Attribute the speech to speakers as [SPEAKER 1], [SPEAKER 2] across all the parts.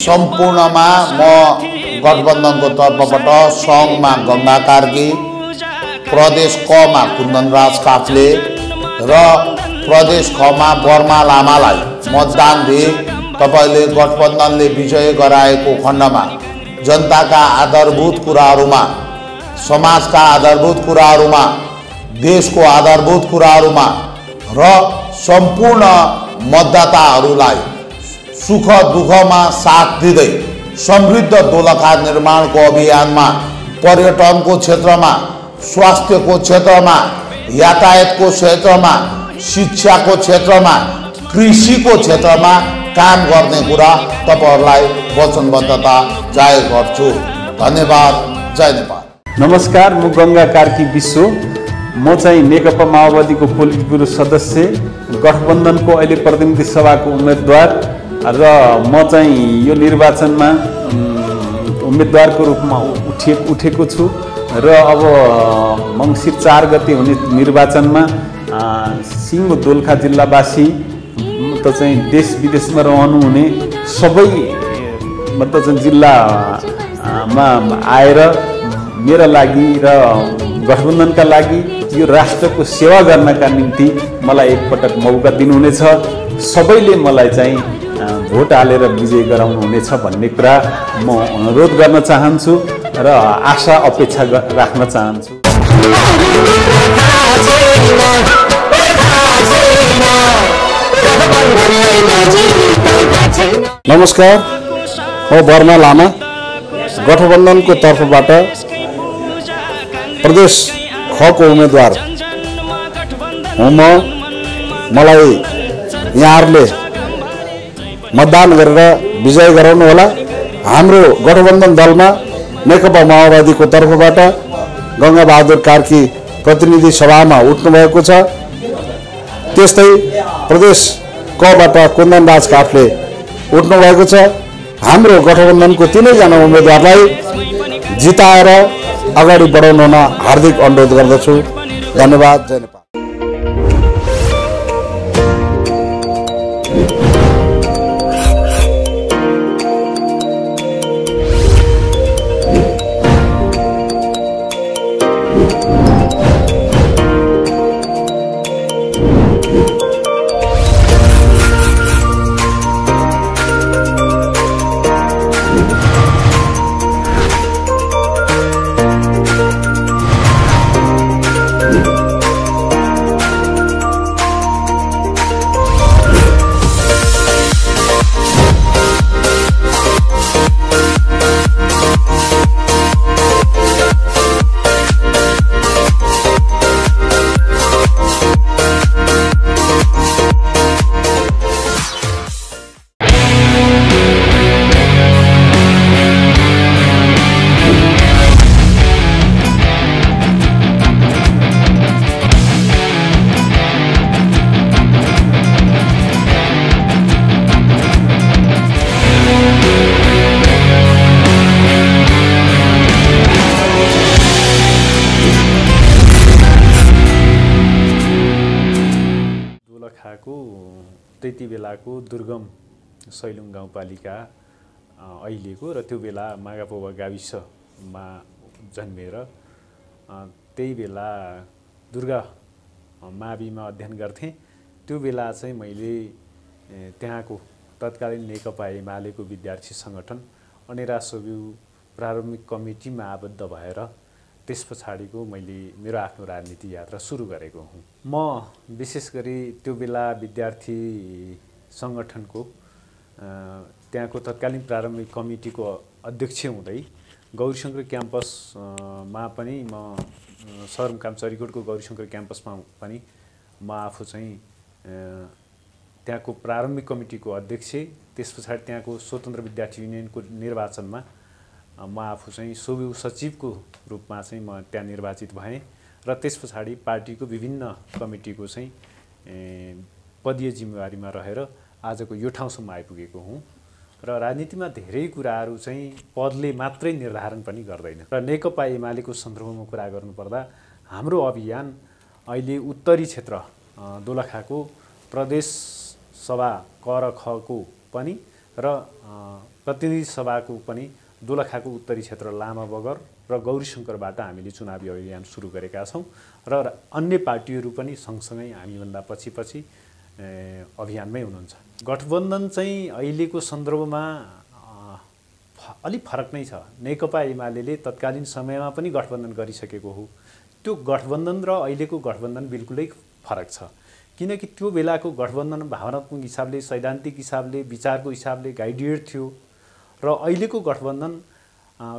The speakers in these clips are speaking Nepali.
[SPEAKER 1] सम्पूर्णमा म गठबन्धनको तर्फबाट सङ्घमा गङ्गा कार्की, प्रदेश कमा कुन्दनराज काफ्ले र प्रदेश खमा बर्मा लामालाई मतदान दिए। तपाईले गठबन्धनले विजय गराएको खण्डमा जनताका आधारभूत कुराहरूमा, समाजका आधारभूत कुराहरूमा, देशको आधारभूत कुराहरूमा र सम्पूर्ण मतदाताहरूलाई सुख दुःखमा साथ दिँदै समृद्ध दोलखा निर्माणको अभियानमा, पर्यटनको क्षेत्रमा, स्वास्थ्यको क्षेत्रमा, यातायातको क्षेत्रमा, शिक्षाको क्षेत्रमा, कृषिको क्षेत्रमा काम गर्ने कुरा तपाईहरुलाई वचनबद्धता जाहेर गर्छु। धन्यवाद। जय नेपाल।
[SPEAKER 2] नमस्कार, म गङ्गा कार्की विश्व। म चाहिँ नेकपा माओवादीको पोलिट ब्युरो सदस्य, गठबन्धनको अहिले प्रतिनिधि सभाको उम्मेदवार र म चाहिँ यो निर्वाचनमा उम्मेदवारको रूपमा उठेको छु र अब मङ्सिर 4 गते हुने निर्वाचनमा सिङ्गो दोलखा जिल्लावासी त चाहिँ देश विदेशमा रहनुहुने सबै मतलब चाहिँ जिल्लामा आएर मेरा लागि र गठबन्धनका लागि यो राष्ट्रको सेवा गर्नका निम्ति मलाई एकपटक मौका दिनुहुनेछ। सबैले मलाई चाहिँ भोट हालेर विजय गराउनुहुनेछ भन्ने कुरा म अनुरोध गर्न चाहन्छु र आशा अपेक्षा राख्न चाहन्छु।
[SPEAKER 3] नमस्कार, म बर्मा लामा, गठबन्धनको तर्फबाट प्रदेश खको उम्मेदवार हुँ। मलाई यहाँहरूले मतदान गरेर विजय गराउनु होला। हाम्रो गठबन्धन दलमा नेकपा माओवादीको तर्फबाट गङ्गा बहादुर कार्की प्रतिनिधि सभामा उठ्नु भएको छ। त्यस्तै प्रदेश कबाट कुन्दनराज काफ्ले उठ्नु भएको छ। हाम्रो गठबन्धनको तीनैजना उम्मेदवारलाई जिताएर अगाडि बढाउन हार्दिक अनुरोध गर्दछु। धन्यवाद। जय नेपाल।
[SPEAKER 2] त्यति बेलाको दुर्गम सैलुङ गाउँपालिका अहिलेको र त्यो बेला मागापोवा गाविसमा जन्मेर त्यही बेला दुर्गा माविमा अध्ययन गर्थेँ। त्यो बेला चाहिँ मैले त्यहाँको तत्कालीन नेकपा एमालेको विद्यार्थी सङ्गठन अनेरा सोब्यू प्रारम्भिक कमिटीमा आबद्ध भएर त्यस पछाडिको मैले मेरो आफ्नो राजनीति यात्रा सुरु गरेको हुँ। म विशेष गरी त्यो बेला विद्यार्थी सङ्गठनको त्यहाँको तत्कालीन प्रारम्भिक कमिटीको अध्यक्ष हुँदै गौरीशङ्कर क्याम्पसमा पनि म सदरमुकाम चरिकोटको गौरीशङ्कर क्याम्पसमा पनि म आफू चाहिँ त्यहाँको प्रारम्भिक कमिटीको अध्यक्ष, त्यस पछाडि त्यहाँको स्वतन्त्र विद्यार्थी युनियनको निर्वाचनमा म आफू चाहिँ सोब्यू सचिवको रूपमा चाहिँ म त्यहाँ निर्वाचित भएँ र त्यस पछाडि पार्टीको विभिन्न कमिटीको चाहिँ पदीय जिम्मेवारीमा रहेर आजको यो ठाउँसम्म आइपुगेको हुँ। र राजनीतिमा धेरै कुराहरू चाहिँ पदले मात्रै निर्धारण पनि गर्दैन र नेकपा एमालेको सन्दर्भमा कुरा गर्नुपर्दा हाम्रो अभियान अहिले उत्तरी क्षेत्र दोलखाको प्रदेश सभा क र ख को पनि र प्रतिनिधि सभाको पनि दोलखाको उत्तरी क्षेत्र लामा बगर र गौरीशङ्करबाट हामीले चुनावी अभियान सुरु गरेका छौँ र अन्य पार्टीहरू पनि सँगसँगै हामीभन्दा पछि अभियानमै हुनुहुन्छ। गठबन्धन चाहिँ अहिलेको सन्दर्भमा अलिक फरक नै छ। नेकपा एमाले तत्कालीन समयमा पनि गठबन्धन गरिसकेको हो। त्यो गठबन्धन र अहिलेको गठबन्धन बिल्कुलै फरक छ, किनकि त्यो बेलाको गठबन्धन भावनात्मक हिसाबले, सैद्धान्तिक हिसाबले, विचारको हिसाबले गाइडेड थियो र अहिलेको गठबन्धन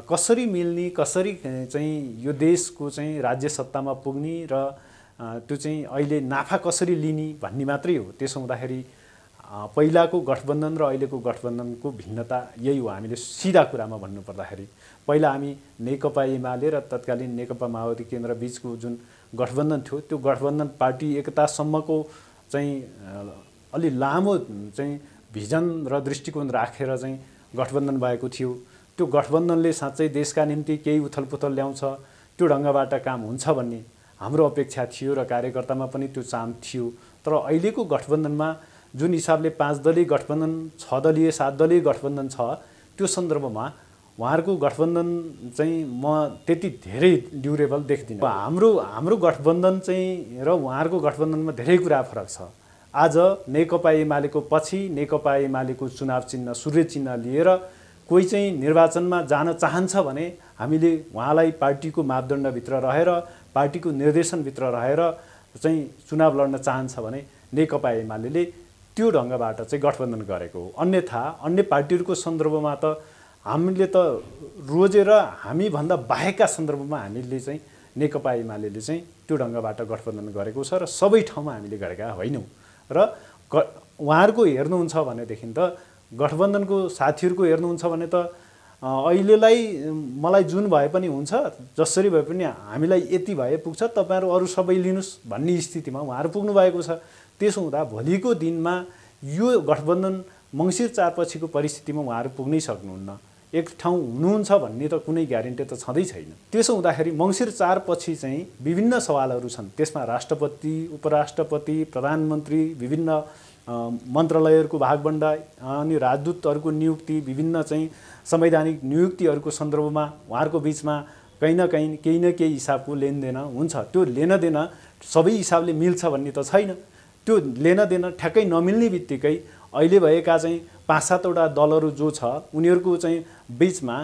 [SPEAKER 2] कसरी मिल्ने, कसरी चाहिँ यो देशको चाहिँ राज्य सत्तामा पुग्ने र त्यो चाहिँ अहिले नाफा कसरी लिने भन्ने मात्रै हो। त्यसो हुँदाखेरि पहिलाको गठबन्धन र अहिलेको गठबन्धनको भिन्नता यही हो। हामीले सिधा कुरामा भन्नुपर्दाखेरि पहिला हामी नेकपा एमाले र तत्कालीन नेकपा माओवादी केन्द्र बीचको जुन गठबन्धन थियो, त्यो गठबन्धन पार्टी एकतासम्मको चाहिँ अलि लामो चाहिँ भिजन र दृष्टिकोण राखेर चाहिँ गठबन्धन भएको थियो। त्यो गठबन्धनले साँच्चै देशका निम्ति केही उथलपुथल ल्याउँछ, त्यो ढङ्गबाट काम हुन्छ भन्ने हाम्रो अपेक्षा थियो र कार्यकर्तामा पनि त्यो चाहना थियो। तर अहिलेको गठबन्धनमा जुन हिसाबले 5 दलीय गठबन्धन, 6 दलीय 7 दलीय गठबन्धन छ, त्यो सन्दर्भमा उहाँहरूको गठबन्धन चाहिँ म त्यति धेरै ड्युरेबल देख्दिनँ। हाम्रो गठबन्धन चाहिँ र उहाँहरूको गठबन्धनमा धेरै कुरा फरक छ। आज नेकपा एमालेको पछि नेकपा एमालेको चुनाव चिन्ह सूर्य चिन्ह लिएर कोही चाहिँ निर्वाचनमा जान चाहन्छ भने हामीले उहाँलाई पार्टीको मापदण्डभित्र रहेर, पार्टीको निर्देशनभित्र रहेर चाहिँ चुनाव लड्न चाहन्छ भने नेकपा एमाले त्यो ढङ्गबाट चाहिँ गठबन्धन गरेको हो। अन्यथा अन्य पार्टीहरूको सन्दर्भमा त हामीले त रोजेर हामीभन्दा बाहेकका सन्दर्भमा हामीले चाहिँ नेकपा एमाले चाहिँ त्यो ढङ्गबाट गठबन्धन गरेको छ र सबै ठाउँमा हामीले गरेका होइनौँ। र उहाँहरूको हेर्नुहुन्छ भनेदेखि त गठबन्धनको साथीहरूको हेर्नुहुन्छ भने त अहिलेलाई मलाई जुन भए पनि हुन्छ, जसरी भए पनि हामीलाई यति भए पुग्छ, तपाईँहरू अरू सबै लिनुहोस् भन्ने स्थितिमा उहाँहरू पुग्नु भएको छ। त्यसो हुँदा भोलिको दिनमा यो गठबन्धन मङ्सिर 4 पछिको परिस्थितिमा उहाँहरू पुग्नै सक्नुहुन्न। एक ठाउँ हुनुहुन्छ भन्ने त कुनै ग्यारेन्टी त छँदै छैन। त्यसो हुँदाखेरि मङ्सिर 4 पछि चाहिँ विभिन्न सवालहरू छन्। त्यसमा राष्ट्रपति, उपराष्ट्रपति, प्रधानमन्त्री, विभिन्न मन्त्रालयहरूको भागबण्डा अनि राजदूतहरूको नियुक्ति, विभिन्न चाहिँ संवैधानिक नियुक्तिहरूको सन्दर्भमा उहाँहरूको बिचमा कहीँ न केही हिसाबको लेनदेन हुन्छ। त्यो लेनदेन सबै हिसाबले मिल्छ भन्ने त छैन। त्यो लेनदेन ठ्याक्कै नमिल्ने बित्तिकै अहिले भएका चाहिँ 5-7 वटा दलहरू जो छ उनीहरूको चाहिँ बिचमा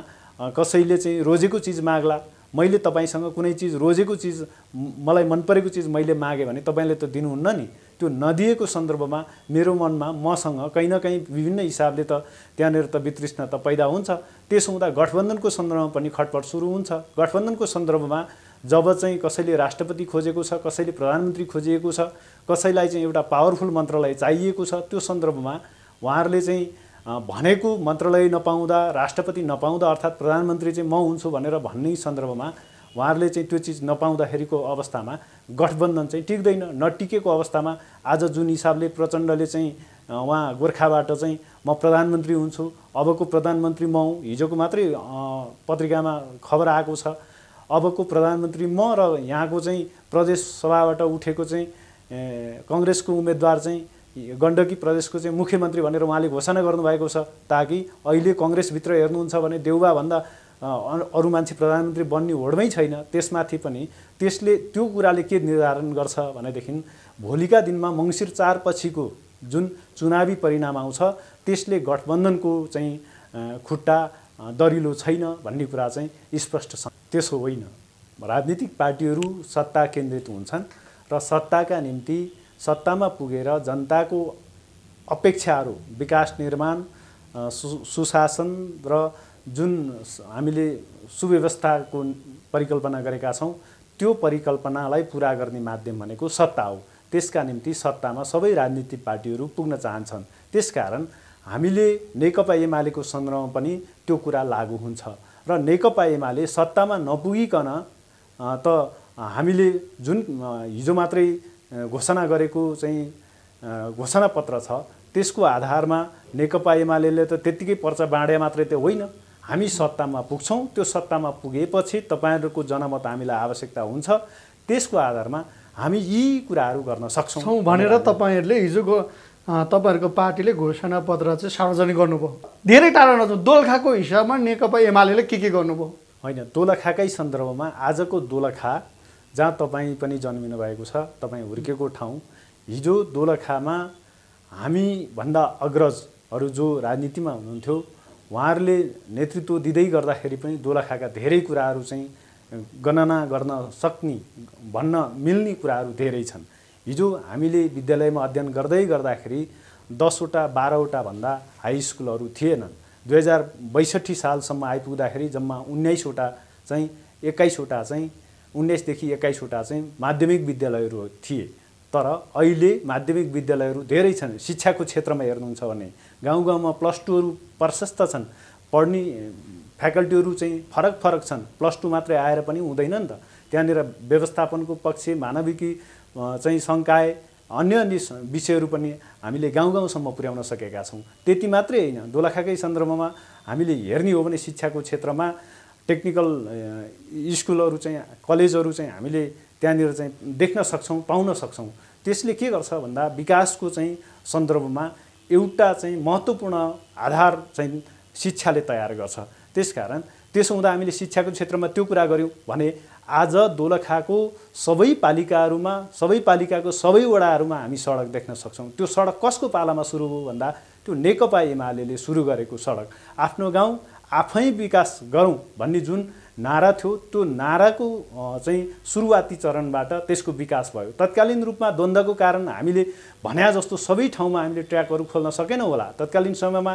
[SPEAKER 2] कसैले चाहिँ रोजेको चिज माग्ला, मैले तपाईँसँग कुनै चिज रोजेको चिज, मलाई मन परेको चिज मैले मागेँ भने तपाईँले त दिनुहुन्न नि। त्यो नदिएको सन्दर्भमा मेरो मनमा मसँग कहीँ न कहीँ विभिन्न हिसाबले त त्यहाँनिर त वितृष्णा त पैदा हुन्छ। त्यसो हुँदा गठबन्धनको सन्दर्भमा पनि खटपट सुरु हुन्छ। गठबन्धनको सन्दर्भमा जब चाहिँ कसैले राष्ट्रपति खोजेको छ, कसैले प्रधानमन्त्री खोजिएको छ, कसैलाई चाहिँ एउटा पावरफुल मन्त्रालय चाहिएको छ, त्यो सन्दर्भमा उहाँहरूले चाहिँ भनेको मन्त्रालय नपाउँदा, राष्ट्रपति नपाउँदा, अर्थात् प्रधानमन्त्री चाहिँ म हुन्छु भनेर भन्ने सन्दर्भमा उहाँहरूले चाहिँ त्यो चिज नपाउँदाखेरिको अवस्थामा गठबन्धन चाहिँ टिक्दैन। नटिकेको अवस्थामा आज जुन हिसाबले प्रचण्डले चाहिँ उहाँ गोर्खाबाट चाहिँ म प्रधानमन्त्री हुन्छु, अबको प्रधानमन्त्री म हुँ, हिजोको मात्रै पत्रिकामा खबर आएको छ, अबको प्रधानमन्त्री म र यहाँको चाहिँ प्रदेश सभाबाट उठेको चाहिँ कङ्ग्रेसको उम्मेदवार चाहिँ गण्डकी प्रदेशको चाहिँ मुख्यमन्त्री भनेर उहाँले घोषणा गर्नुभएको छ। ताकि अहिले कङ्ग्रेसभित्र हेर्नुहुन्छ भने देउबाभन्दा अरू मान्छे प्रधानमन्त्री बन्ने होडमै छैन। त्यसमाथि पनि त्यसले त्यो कुराले के निर्धारण गर्छ भनेदेखि भोलिका दिनमा मङ्सिर 4 पछिको जुन चुनावी परिणाम आउँछ त्यसले गठबन्धनको चाहिँ खुट्टा दरिलो छैन भन्ने कुरा चाहिँ स्पष्ट छ। त्यसो होइन, राजनीतिक पार्टीहरू सत्ता केन्द्रित हुन्छन् र सत्ताका निम्ति सत्तामा पुगेर जनताको अपेक्षाहरू, विकास निर्माण, सुशासन र जुन हामीले सुव्यवस्थाको परिकल्पना गरेका छौँ त्यो परिकल्पनालाई पुरा गर्ने माध्यम भनेको सत्ता हो। त्यसका निम्ति सत्तामा सबै राजनीतिक पार्टीहरू पुग्न चाहन्छन्। त्यसकारण हामीले नेकपा एमालेको सन्दर्भमा पनि त्यो कुरा लागू हुन्छ र नेकपा एमाले सत्तामा नपुगिकन त हामीले जुन हिजो मात्रै घोषणा गरेको चाहिँ घोषणापत्र छ त्यसको आधारमा नेकपा एमाले त त्यत्तिकै पर्चा बाँडे मात्रै त होइन, हामी सत्तामा पुग्छौँ। त्यो सत्तामा पुगेपछि तपाईँहरूको जनमत हामीलाई आवश्यकता हुन्छ, त्यसको आधारमा हामी यी कुराहरू गर्न सक्छौँ
[SPEAKER 4] भनेर तपाईँहरूले हिजोको तपाईँहरूको पार्टीले घोषणा पत्र चाहिँ सार्वजनिक गर्नुभयो। धेरै टाढा नजाउँ, दोलखाको हिसाबमा नेकपा एमाले के गर्नुभयो?
[SPEAKER 2] होइन, दोलखाकै सन्दर्भमा आजको दोलखा जहाँ तपाईँ पनि जन्मिनु भएको छ, तपाईँ हुर्केको ठाउँ, हिजो दोलखामा हामीभन्दा अग्रजहरू जो राजनीतिमा हुनुहुन्थ्यो उहाँहरूले नेतृत्व दिँदै गर्दाखेरि पनि दोलखाका धेरै कुराहरू चाहिँ गणना गर्न सक्ने भन्न मिल्ने कुराहरू धेरै छन्। हिजो हामीले विद्यालयमा अध्ययन गर्दै गर्दाखेरि 10वटा 12वटा भन्दा हाई स्कुलहरू थिएनन्। 2062 सालसम्म आइपुग्दाखेरि जम्मा 19वटा चाहिँ 21वटा चाहिँ 19देखि 21वटा चाहिँ माध्यमिक विद्यालयहरू थिए। तर अहिले माध्यमिक विद्यालयहरू धेरै छन्। शिक्षाको क्षेत्रमा हेर्नुहुन्छ भने गाउँ गाउँमा +2हरू प्रशस्त छन्, पढ्ने फ्याकल्टीहरू चाहिँ फरक छन्। +2 मात्रै आएर पनि हुँदैन नि त। त्यहाँनिर व्यवस्थापनको पक्ष, मानविकी चाहिँ संकाय, अन्य विषयहरू पनि हामीले गाउँ गाउँसम्म पुर्याउन सकेका छौँ। त्यति मात्रै होइन, दोलखाकै सन्दर्भमा हामीले हेर्ने हो भने शिक्षाको क्षेत्रमा टेक्निकल स्कुलहरू चाहिँ, कलेजहरू चाहिँ हामीले त्यहाँनिर चाहिँ देख्न सक्छौँ, पाउन सक्छौँ। त्यसले के गर्छ भन्दा विकासको चाहिँ सन्दर्भमा एउटा चाहिँ महत्त्वपूर्ण आधार चाहिँ शिक्षाले तयार गर्छ। त्यसकारण त्यसो हुँदा हामीले शिक्षाको क्षेत्रमा त्यो कुरा गऱ्यौँ भने आज दोलखाको सबै पालिकाहरूमा, सबै पालिकाको सबै वडाहरूमा हामी सडक देख्न सक्छौँ। त्यो सडक कसको पालामा सुरु भयो भन्दा त्यो नेकपा एमाले सुरु गरेको सडक। आफ्नो गाउँ आफै विकास गरौँ भन्ने जुन नारा थियो, त्यो नाराको चाहिँ सुरुवाती चरणबाट त्यसको विकास भयो। तत्कालीन रूपमा द्वन्द्वको कारण हामीले भन्या जस्तो सबै ठाउँमा हामीले ट्र्याकहरू खोल्न सकेनौँ होला। तत्कालीन समयमा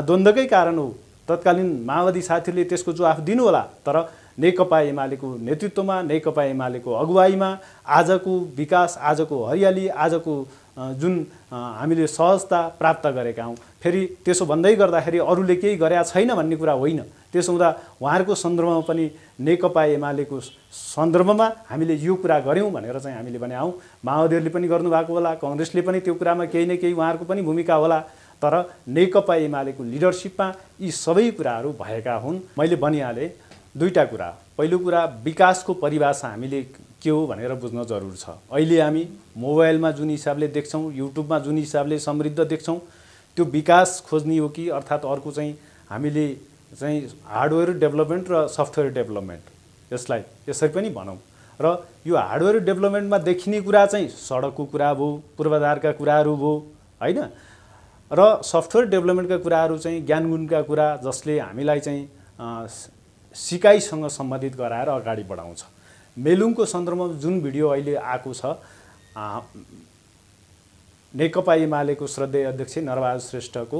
[SPEAKER 2] द्वन्द्वकै कारण हो। तत्कालीन माओवादी साथीहरूले त्यसको जवाफ दिनु होला। तर नेकपा एमालेको नेतृत्वमा, नेकपा एमालेको अगुवाईमा आजको विकास, आजको हरियाली, आजको जुन हामीले सहजता प्राप्त गरेका हौँ। फेरि त्यसो भन्दै गर्दाखेरि अरूले केही गरेका छैन भन्ने कुरा होइन। त्यसो हुँदा उहाँहरूको सन्दर्भमा पनि नेकपा एमालेको सन्दर्भमा हामीले यो कुरा गऱ्यौँ भनेर चाहिँ हामीले भने हौँ। माओवादीहरूले पनि गर्नुभएको होला, काङ्ग्रेसले पनि त्यो कुरामा केही न केही उहाँहरूको पनि भूमिका होला। तर नेकपा एमालेको लिडरसिपमा यी सबै कुराहरू भएका हुन्। मैले भनिहालेँ दुईटा कुरा। पहिलो कुरा, विकासको परिभाषा हामीले के हो भनेर बुझ्न जरुरी छ। अहिले हामी मोबाइलमा जुन हिसाबले देख्छौँ, युट्युबमा जुन हिसाबले समृद्ध देख्छौँ, त्यो विकास खोज्ने हो कि अर्थात् अर्को चाहिँ हामीले चाहिँ हार्डवेयर डेभलपमेन्ट र सफ्टवेयर डेभलपमेन्ट, यसलाई यसरी पनि भनौँ। र यो हार्डवेयर डेभलपमेन्टमा देखिने कुरा चाहिँ सडकको कुरा भयो, पूर्वाधारका कुराहरू भयो होइन, र सफ्टवेयर डेभलपमेन्टका कुराहरू चाहिँ ज्ञानगुणका कुरा जसले हामीलाई चाहिँ सिकाइसँग सम्बन्धित गराएर अगाडि बढाउँछ। मेलुङको सन्दर्भमा जुन भिडियो अहिले आएको छ, नेकपा एमालेको श्रद्धेय अध्यक्ष नरबहादुर श्रेष्ठको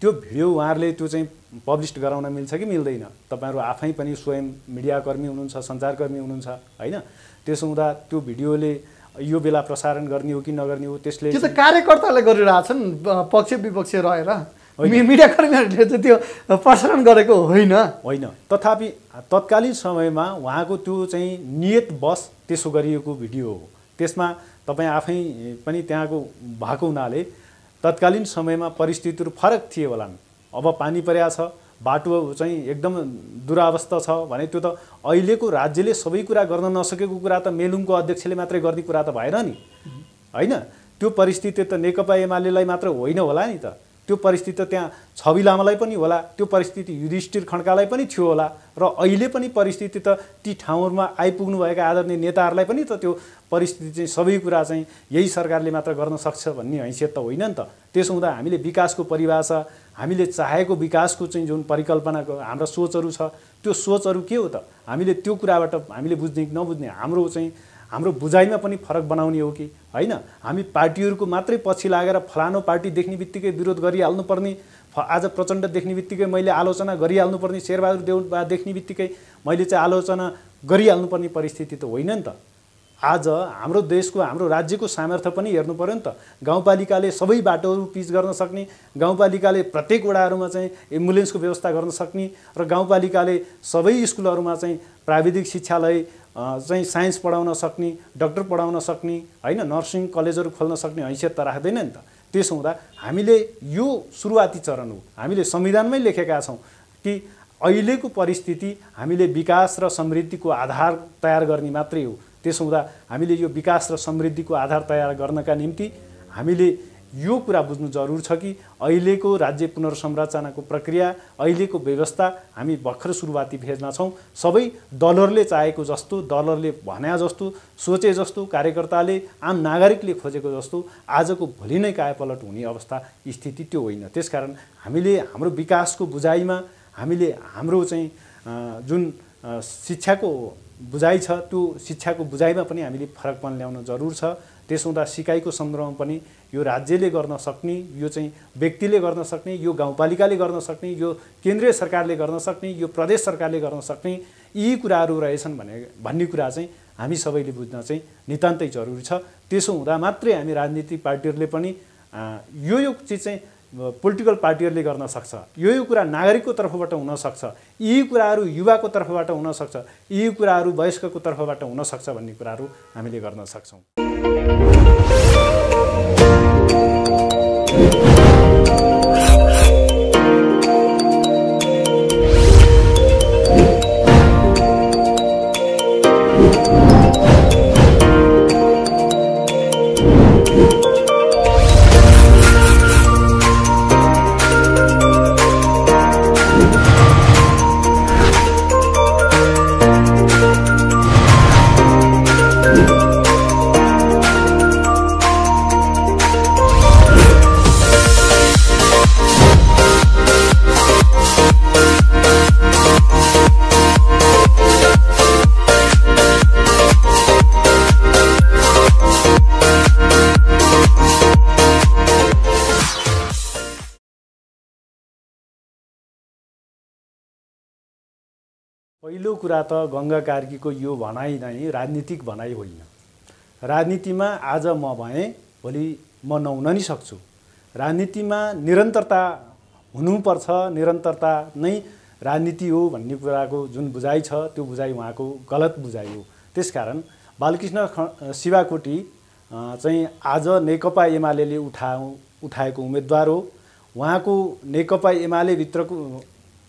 [SPEAKER 2] त्यो भिडियो उहाँहरूले त्यो चाहिँ पब्लिस गराउन मिल्छ कि मिल्दैन? तपाईँहरू आफै पनि स्वयं मिडियाकर्मी हुनुहुन्छ, सञ्चारकर्मी हुनुहुन्छ होइन। त्यसो हुँदा त्यो भिडियोले यो बेला प्रसारण गर्ने हो कि नगर्ने हो, त्यसले
[SPEAKER 4] त्यो त कार्यकर्ताले गरिरहेछन् पक्ष विपक्ष रहेर। मिडियाकर्मीहरूले चाहिँ त्यो प्रसारण गरेको होइन।
[SPEAKER 2] तथापि तत्कालीन समयमा उहाँको त्यो चाहिँ नियतवश त्यसो गरिएको भिडियो हो। त्यसमा तपाईँ आफै पनि त्यहाँको भएको हुनाले तत्कालीन समयमा परिस्थितिहरू फरक थिए होलान्। अब पानी परेको छ, बाटो चाहिँ एकदम दुरावस्था छ भने त्यो त अहिलेको राज्यले सबै कुरा गर्न नसकेको कुरा त मेलुङको अध्यक्षले मात्रै गर्ने कुरा त भएन नि होइन। त्यो परिस्थिति त नेकपा एमालेलाई मात्र होइन होला नि त। त्यो परिस्थिति त त्यहाँ छवि लामालाई पनि होला, त्यो परिस्थिति युधिष्ठिर खड्कालाई पनि थियो होला, र अहिले पनि परिस्थिति त ती ठाउँहरूमा आइपुग्नुभएका आदरणीय नेताहरूलाई पनि त त्यो परिस्थिति चाहिँ सबै कुरा चाहिँ यही सरकारले मात्र गर्न सक्छ भन्ने हैसियत त होइन नि त। त्यसो हुँदा हामीले विकासको परिभाषा, हामीले चाहेको विकासको चाहिँ जुन परिकल्पनाको हाम्रा सोचहरू छ, त्यो सोचहरू के हो त? हामीले त्यो कुराबाट हामीले बुझ्ने कि नबुझ्ने, हाम्रो बुझाइमा पनि फरक बनाउने हो कि होइन? हामी पार्टीहरूको मात्रै पछि लागेर फलानो पार्टी देख्ने बित्तिकै विरोध गरिहाल्नुपर्ने, आज प्रचण्ड देख्ने बित्तिकै मैले आलोचना गरिहाल्नुपर्ने, शेरबहादुर देउवा देख्ने बित्तिकै मैले चाहिँ आलोचना गरिहाल्नुपर्ने परिस्थिति त होइन नि त। आज हाम्रो देशको, हाम्रो राज्यको सामर्थ्य पनि हेर्नु पर्यो नि त। गाउँपालिकाले सबै बाटोहरू पिच गर्न सक्ने, गाउँपालिकाले प्रत्येक वडाहरूमा चाहिँ एम्बुलेन्सको व्यवस्था गर्न सक्ने, र गाउँपालिकाले सबै स्कुलहरूमा चाहिँ प्राविधिक शिक्षालय चाहिँ साइन्स पढाउन सक्ने, डाक्टर पढाउन सक्ने होइन, नर्सिङ कलेजहरू खोल्न सक्ने हैसियत त राख्दैन नि त। त्यसो हुँदा हामीले यो सुरुवाती चरण हो। हामीले संविधानमै लेखेका छौँ कि अहिलेको परिस्थिति हामीले विकास र समृद्धिको आधार तयार गर्ने मात्रै हो। त्यसो हुँदा हामीले यो विकास र समृद्धिको आधार तयार गर्नका निम्ति हामीले यो कुरा बुझ्नु जरुर छ कि अहिलेको राज्य पुनर्संरचनाको प्रक्रिया, अहिलेको व्यवस्था हामी भर्खर सुरुवाती फेजमा छौँ। सबै दलहरूले चाहेको जस्तो, दलहरूले भने जस्तो, सोचे जस्तो, कार्यकर्ताले, आम नागरिकले खोजेको जस्तो आजको भोलि नै कायापलट हुने अवस्था स्थिति त्यो होइन। त्यसकारण हामीले हाम्रो विकासको बुझाइमा, हामीले हाम्रो चाहिँ जुन शिक्षाको बुझाइ छ त्यो शिक्षाको बुझाइमा पनि हामीले फरकपन ल्याउन जरुर छ। त्यसो हुँदा सिकाइको सन्दर्भमा पनि यो राज्यले गर्न सक्ने, यो चाहिँ व्यक्तिले गर्न सक्ने, यो गाउँपालिकाले गर्न सक्ने, यो केन्द्रीय सरकारले गर्न सक्ने, यो प्रदेश सरकारले गर्न सक्ने यी कुराहरू रहेछन् भन्ने कुरा चाहिँ हामी सबैले बुझ्न चाहिँ नितान्तै जरुरी छ। त्यसो हुँदा मात्रै हामी राजनीतिक पार्टीहरूले पनि यो चिज चाहिँ पोलिटिकल पार्टीहरूले गर्न सक्छ, यो कुरा नागरिकको तर्फबाट हुन सक्छ, यी कुराहरू युवाको तर्फबाट हुन सक्छ, यी कुराहरू वयस्कको तर्फबाट हुन सक्छ भन्ने कुराहरू हामीले गर्न सक्छौँ। पहिलो कुरा त गङ्गा कार्कीको यो भनाइ नै राजनीतिक भनाइ होइन। राजनीतिमा आज म भएँ भोलि म नहुन नि सक्छु। राजनीतिमा निरन्तरता हुनुपर्छ, निरन्तरता नै राजनीति हो भन्ने कुराको जुन बुझाइ छ त्यो बुझाइ उहाँको गलत बुझाइ हो। त्यसकारण बालकृष्ण शिवाकोटी चाहिँ आज नेकपा एमाले उठाएको उम्मेदवार हो। उहाँको नेकपा एमाले भित्रको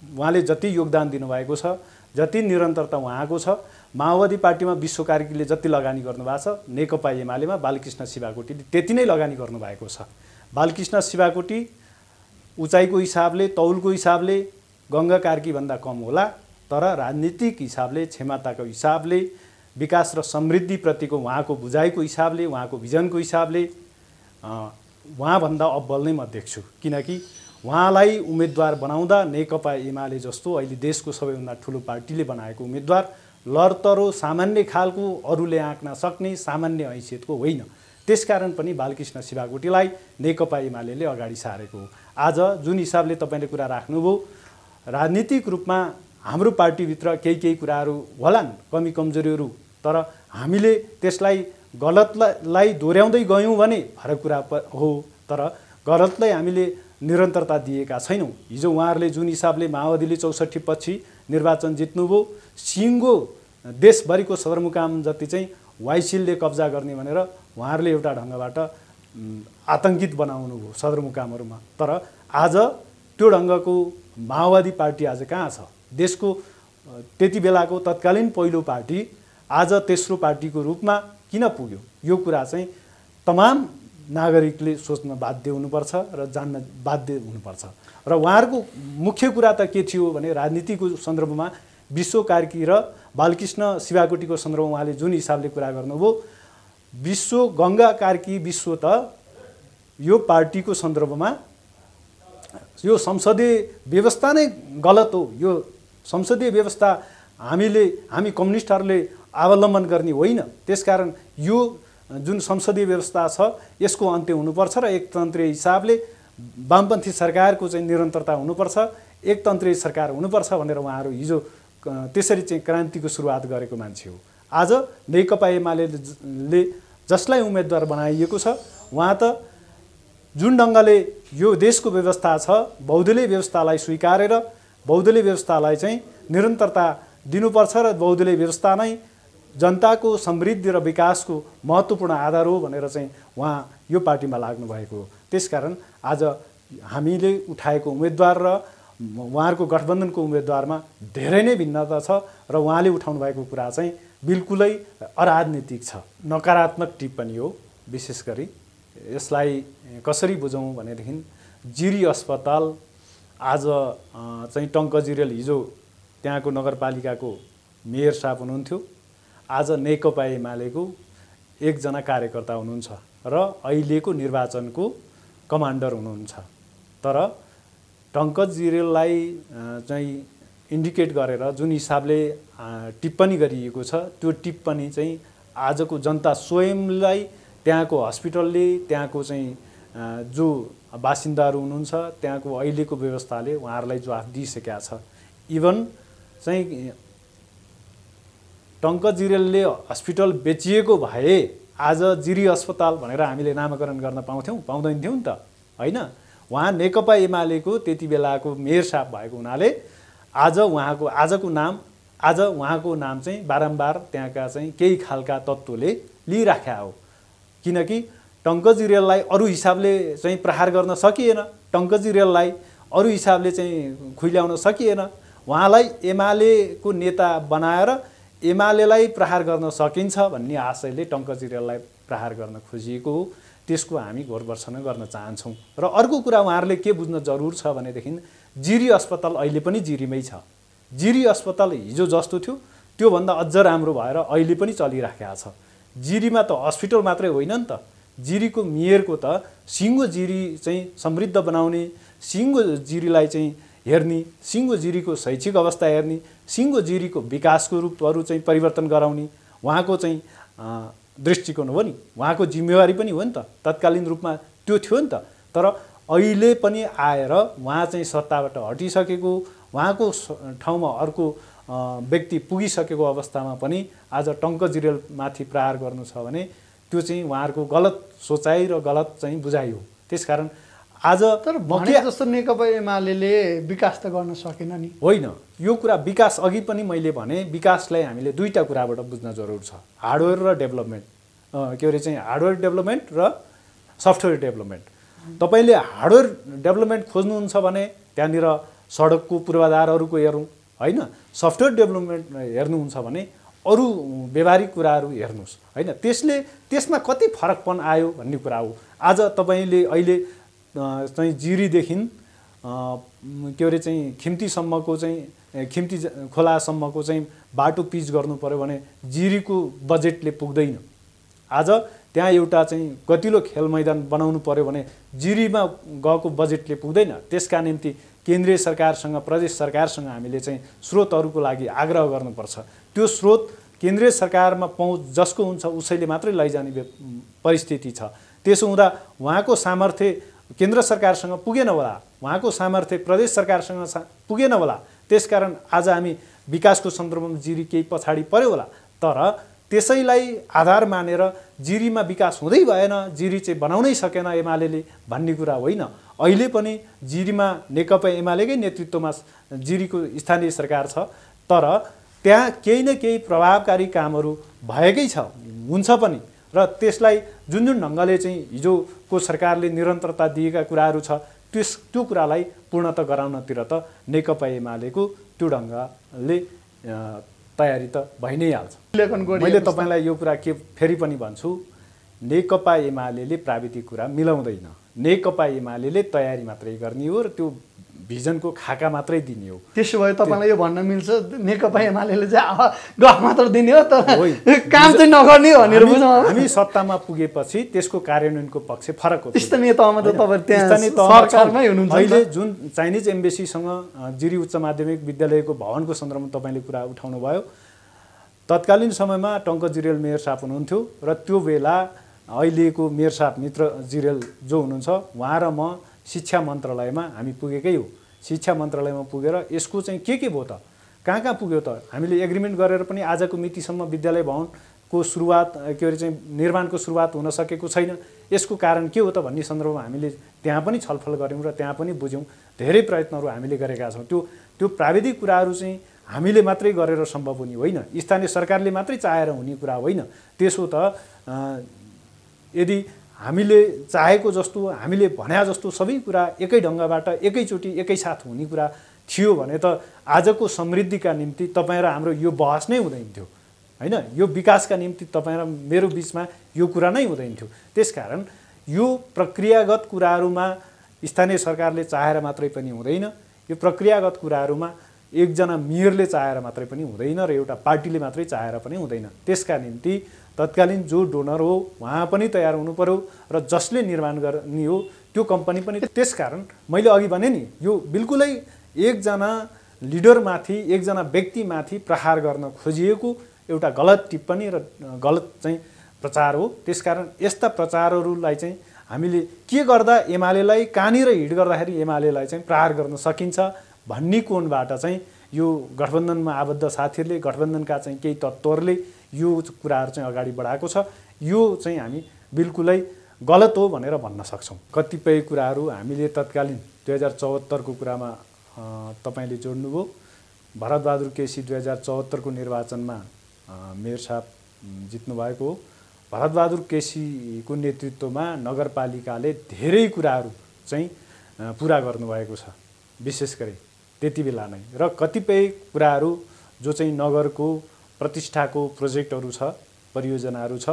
[SPEAKER 2] उहाँले जति योगदान दिनुभएको छ, जति निरन्तरता उहाँको छ, माओवादी पार्टीमा विश्व कार्कीले जति लगानी गर्नुभएको छ, नेकपा एमालेमा बालकृष्ण शिवाकोटीले त्यति नै लगानी गर्नुभएको छ। बालकृष्ण शिवाकोटी उचाइको हिसाबले, तौलको हिसाबले गङ्गा कार्कीभन्दा कम होला, तर राजनीतिक हिसाबले, क्षमताको हिसाबले, विकास र समृद्धिप्रतिको उहाँको बुझाइको हिसाबले, उहाँको भिजनको हिसाबले उहाँभन्दा अब्बल नै म देख्छु। किनकि उहाँलाई उम्मेदवार बनाउँदा नेकपा एमाले जस्तो अहिले देशको सबैभन्दा ठुलो पार्टीले बनाएको उम्मेदवार लडतरो सामान्य खालको, अरूले आँक्न सक्ने सामान्य हैसियतको होइन। त्यसकारण पनि बालकृष्ण शिवाकोटीलाई नेकपा एमाले अगाडि सारेको हो। आज जुन हिसाबले तपाईँले कुरा राख्नुभयो, राजनीतिक रूपमा हाम्रो पार्टीभित्र केही कुराहरू होलान्, कमी कमजोरीहरू, तर हामीले त्यसलाई गलतलाई दोहोऱ्याउँदै गयौँ भने फरक कुरा हो। तर गलतलाई हामीले निरन्तरता दिएका छैनौँ। हिजो उहाँहरूले जुन हिसाबले माओवादीले 64 पछि निर्वाचन जित्नुभयो, सिङ्गो देशभरिको सदरमुकाम जति चाहिँ वाइसिलले कब्जा गर्ने भनेर उहाँहरूले एउटा ढङ्गबाट आतङ्कित बनाउनु भयो सदरमुकामहरूमा। तर आज त्यो ढङ्गको माओवादी पार्टी आज कहाँ छ? देशको त्यति बेलाको तत्कालीन पहिलो पार्टी आज तेस्रो पार्टीको रूपमा किन पुग्यो? यो कुरा चाहिँ तमाम नागरिकले सोच्न बाध्य हुनुपर्छ र जान्न बाध्य हुनुपर्छ। र उहाँहरूको मुख्य कुरा त के थियो भने राजनीतिको सन्दर्भमा विश्व कार्की र बालकृष्ण शिवाकोटीको सन्दर्भमा उहाँले जुन हिसाबले कुरा गर्नुभयो, विश्व गङ्गा कार्की विश्व त यो पार्टीको सन्दर्भमा यो संसदीय व्यवस्था नै गलत हो। यो संसदीय व्यवस्था हामी कम्युनिस्टहरूले अवलम्बन गर्ने होइन। त्यसकारण यो जुन संसदीय व्यवस्था छ यसको अन्त्य हुनुपर्छ र एकतन्त्रीय हिसाबले वामपन्थी सरकारको चाहिँ निरन्तरता हुनुपर्छ, एकतन्त्रीय सरकार हुनुपर्छ भनेर उहाँहरू हिजो त्यसरी चाहिँ क्रान्तिको सुरुवात गरेको मान्छे हो। आज नेकपा एमाले जसलाई उम्मेदवार बनाइएको छ, उहाँ त जुन ढङ्गले यो देशको व्यवस्था छ, बहुदलीय व्यवस्थालाई स्वीकारेर बहुदलीय व्यवस्थालाई चाहिँ निरन्तरता दिनुपर्छ र बहुदलीय व्यवस्था नै जनताको समृद्धि र विकासको महत्त्वपूर्ण आधार हो भनेर चाहिँ उहाँ यो पार्टीमा लाग्नु भएको हो। त्यसकारण आज हामीले उठाएको उम्मेदवार र उहाँहरूको गठबन्धनको उम्मेदवारमा धेरै नै भिन्नता छ र उहाँले उठाउनु भएको कुरा चाहिँ बिल्कुलै अराजनीतिक छ, नकारात्मक टिप्पणी हो। विशेष गरी यसलाई कसरी बुझौँ भनेदेखि जिरी अस्पताल आज चाहिँ टङ्क जिरेल हिजो त्यहाँको नगरपालिकाको मेयर साहब हुनुहुन्थ्यो, आज नेकपा एमालेको एकजना कार्यकर्ता हुनुहुन्छ र अहिलेको निर्वाचनको कमान्डर हुनुहुन्छ। तर टङ्क जिरेललाई चाहिँ इन्डिकेट गरेर जुन हिसाबले टिप्पणी गरिएको छ त्यो टिप्पणी चाहिँ आजको जनता स्वयंलाई त्यहाँको हस्पिटलले त्यहाँको चाहिँ जो बासिन्दाहरू हुनुहुन्छ त्यहाँको अहिलेको व्यवस्थाले उहाँहरूलाई जवाफ दिइसकेका छ। इभन चाहिँ टङ्क जिरेलले हस्पिटल बेचिएको भए आज जिरी अस्पताल भनेर हामीले नामाकरण गर्न पाउँदैन थियौँ नि त, होइन? उहाँ नेकपा एमालेको त्यति बेलाको मेयर साहब भएको हुनाले आज उहाँको नाम चाहिँ बारम्बार त्यहाँका चाहिँ केही खालका तत्त्वले लिइराख्या हो। किनकि टङ्क जिरेललाई अरू हिसाबले चाहिँ प्रहार गर्न सकिएन, टङ्क जिरेललाई अरू हिसाबले चाहिँ खुइल्याउन सकिएन। उहाँलाई एमालेको नेता बनाएर एमालेलाई प्रहार गर्न सकिन्छ भन्ने आशयले टङ्क जिरेललाई प्रहार गर्न खोजिएको हो। त्यसको हामी घोर भर्त्सना गर्न चाहन्छौँ। र अर्को कुरा उहाँहरूले के बुझ्न जरुर छ भनेदेखि जिरी अस्पताल अहिले पनि जिरीमै छ। जिरी अस्पताल हिजो जस्तो थियो त्योभन्दा अझ राम्रो भएर अहिले पनि चलिराखेको छ। जिरीमा त हस्पिटल मात्रै होइन नि त, जिरीको मेयरको त सिङ्गो जिरी चाहिँ समृद्ध बनाउने, सिङ्गो जिरीलाई चाहिँ हेर्ने, सिङ्गो जिरीको शैक्षिक अवस्था हेर्ने, सिङ्गो जिरीको विकासको रूपहरू चाहिँ परिवर्तन गराउने उहाँको चाहिँ दृष्टिकोण हो नि, उहाँको जिम्मेवारी पनि हो नि त। तत्कालीन रूपमा त्यो थियो नि त। तर अहिले पनि आएर उहाँ चाहिँ सत्ताबाट हटिसकेको, उहाँको ठाउँमा अर्को व्यक्ति पुगिसकेको अवस्थामा पनि आज टङ्क जिरेलमाथि प्रहार गर्नु छ भने त्यो चाहिँ उहाँहरूको गलत सोचाइ र गलत चाहिँ बुझाइ हो। त्यसकारण आज
[SPEAKER 4] तर भने जस्तो नेकपा एमाले विकास त गर्न सकेन नि,
[SPEAKER 2] होइन? यो कुरा विकास अघि पनि मैले भने विकासलाई हामीले दुईटा कुराबाट बुझ्न जरुर छ, हार्डवेयर र डेभलपमेन्ट, के अरे चाहिँ हार्डवेयर डेभलपमेन्ट र सफ्टवेयर डेभलपमेन्ट। तपाईँले हार्डवेयर डेभलपमेन्ट खोज्नुहुन्छ भने त्यहाँनिर सडकको पूर्वाधारहरूको हेरौँ, होइन? सफ्टवेयर डेभलपमेन्ट हेर्नुहुन्छ भने अरू व्यवहारिक कुराहरू हेर्नुहोस्, होइन? त्यसमा कति फरकपन आयो भन्ने कुरा हो। आज तपाईँले अहिले चाहिँ जिरीदेखि के अरे चाहिँ खिम्तीसम्मको चाहिँ खिम्ती खोलासम्मको चाहिँ बाटो पिच गर्नु पर्यो भने जिरीको बजेटले पुग्दैन। आज त्यहाँ एउटा चाहिँ गतिलो खेल मैदान बनाउनु पर्यो भने जिरीमा गएको बजेटले पुग्दैन। त्यसका निम्ति केन्द्रीय सरकारसँग प्रदेश सरकारसँग हामीले चाहिँ स्रोतहरूको लागि आग्रह गर्नुपर्छ। त्यो स्रोत केन्द्रीय सरकारमा पहुँच जसको हुन्छ उसैले मात्रै लैजाने परिस्थिति छ। त्यसो हुँदा उहाँको सामर्थ्य केन्द्र सरकारसँग पुगेन होला, उहाँको सामर्थ्य प्रदेश सरकारसँग पुगेन होला। त्यसकारण आज हामी विकासको सन्दर्भमा जिरी केही पछाडि पर्यो होला। तर त्यसैलाई आधार मानेर जिरीमा विकास हुँदै भएन, जिरी चाहिँ बनाउनै सकेन एमालेले भन्ने कुरा होइन। अहिले पनि जिरीमा नेकपा एमालेकै नेतृत्वमा जिरीको स्थानीय सरकार छ, तर त्यहाँ केही न केही प्रभावकारी कामहरू भएकै छ, हुन्छ पनि। र त्यसलाई जुन ढङ्गले चाहिँ हिजोको सरकारले निरन्तरता दिएका कुराहरू छ त्यो कुरालाई पूर्णता गराउनतिर त नेकपा एमालेको त्यो ढङ्गले तयारी त भइ नै हाल्छ। मैले तपाईँलाई यो कुरा के फेरि पनि भन्छु, नेकपा एमाले प्राविधिक कुरा मिलाउँदैन। नेकपा एमाले तयारी मात्रै गर्ने हो र त्यो भिजनको खाका मात्रै दिने हो।
[SPEAKER 4] त्यसो भए तपाईँलाई यो भन्न मिल्छ नेकपा एमाले चाहिँ गफ मात्र दिने हो, तर काम चाहिँ नगर्ने हो भनेर बुझौँ।
[SPEAKER 2] हामी सत्तामा पुगेपछि त्यसको कार्यान्वयनको पक्ष फरक हो।
[SPEAKER 4] स्थानीय तहमा त तपाईँ त्यहाँ सरकारमै हुनुहुन्छ।
[SPEAKER 2] अहिले जुन चाइनिज एम्बेसीसँग जिरी उच्च माध्यमिक विद्यालयको भवनको सन्दर्भमा तपाईँले कुरा उठाउनु भयो, तत्कालीन समयमा टङ्क जिरेल मेयर साहब हुनुहुन्थ्यो र त्यो बेला अहिलेको मेयर साहब मित्र जिरेल जो हुनुहुन्छ उहाँ र म शिक्षा मन्त्रालयमा हामी पुगेकै हो। शिक्षा मन्त्रालयमा पुगेर यसको चाहिँ के भयो त, कहाँ पुग्यो त, हामीले एग्रिमेन्ट गरेर पनि आजको मितिसम्म विद्यालय भवनको सुरुवात के अरे चाहिँ निर्माणको सुरुवात हुन सकेको छैन। यसको कारण के हो त भन्ने सन्दर्भमा हामीले त्यहाँ पनि छलफल गऱ्यौँ र त्यहाँ पनि बुझ्यौँ। धेरै प्रयत्नहरू हामीले गरेका छौँ। त्यो प्राविधिक कुराहरू चाहिँ हामीले मात्रै गरेर सम्भव हुने होइन, स्थानीय सरकारले मात्रै चाहेर हुने कुरा होइन। त्यसो त यदि हामीले चाहेको जस्तो हामीले भन्या जस्तो सबै कुरा एकै ढङ्गबाट एकैचोटि एकैसाथ हुने कुरा थियो भने त आजको समृद्धिका निम्ति तपाईँ र हाम्रो यो बहस नै हुँदैन थियो, होइन? यो विकासका निम्ति तपाईँ र मेरो बिचमा यो कुरा नै हुँदैन थियो। त्यसकारण यो प्रक्रियागत कुराहरूमा स्थानीय सरकारले चाहेर मात्रै पनि हुँदैन, यो प्रक्रियागत कुराहरूमा एकजना मेयरले चाहेर मात्रै पनि हुँदैन र एउटा पार्टीले मात्रै चाहेर पनि हुँदैन। त्यसका निम्ति तत्कालीन जो डोनर हो उहाँ पनि तयार हुनु पर्यो र जसले निर्माण गर्ने हो त्यो कम्पनी पनि। त्यसकारण मैले अघि भने नि यो बिल्कुलै एकजना लिडरमाथि एकजना व्यक्तिमाथि प्रहार गर्न खोजिएको एउटा गलत टिप्पणी र गलत चाहिँ प्रचार हो। त्यसकारण यस्ता प्रचारहरूलाई चाहिँ हामीले के गर्दा एमालेलाई कहाँनिर हिट गर्दाखेरि एमालेलाई चाहिँ प्रहार गर्न सकिन्छ भन्ने कोणबाट चाहिँ यो गठबन्धनमा आबद्ध साथीहरूले गठबन्धनका चाहिँ केही तत्त्वहरूले यो कुराहरू चाहिँ अगाडि बढाएको छ। यो चाहिँ हामी बिल्कुलै गलत हो भनेर भन्न सक्छौँ। कतिपय कुराहरू हामीले तत्कालीन 2074 को कुरामा तपाईँले जोड्नुभयो। भरतबहादुर केसी 2074 को निर्वाचनमा मेयर साहब जित्नु भएको हो। भरतबहादुर केसीको नेतृत्वमा नगरपालिकाले धेरै कुराहरू चाहिँ पुरा गर्नुभएको छ, विशेष गरी त्यति बेला नै। र कतिपय कुराहरू जो चाहिँ नगरको प्रतिष्ठाको प्रोजेक्टहरू छ, परियोजनाहरू छ,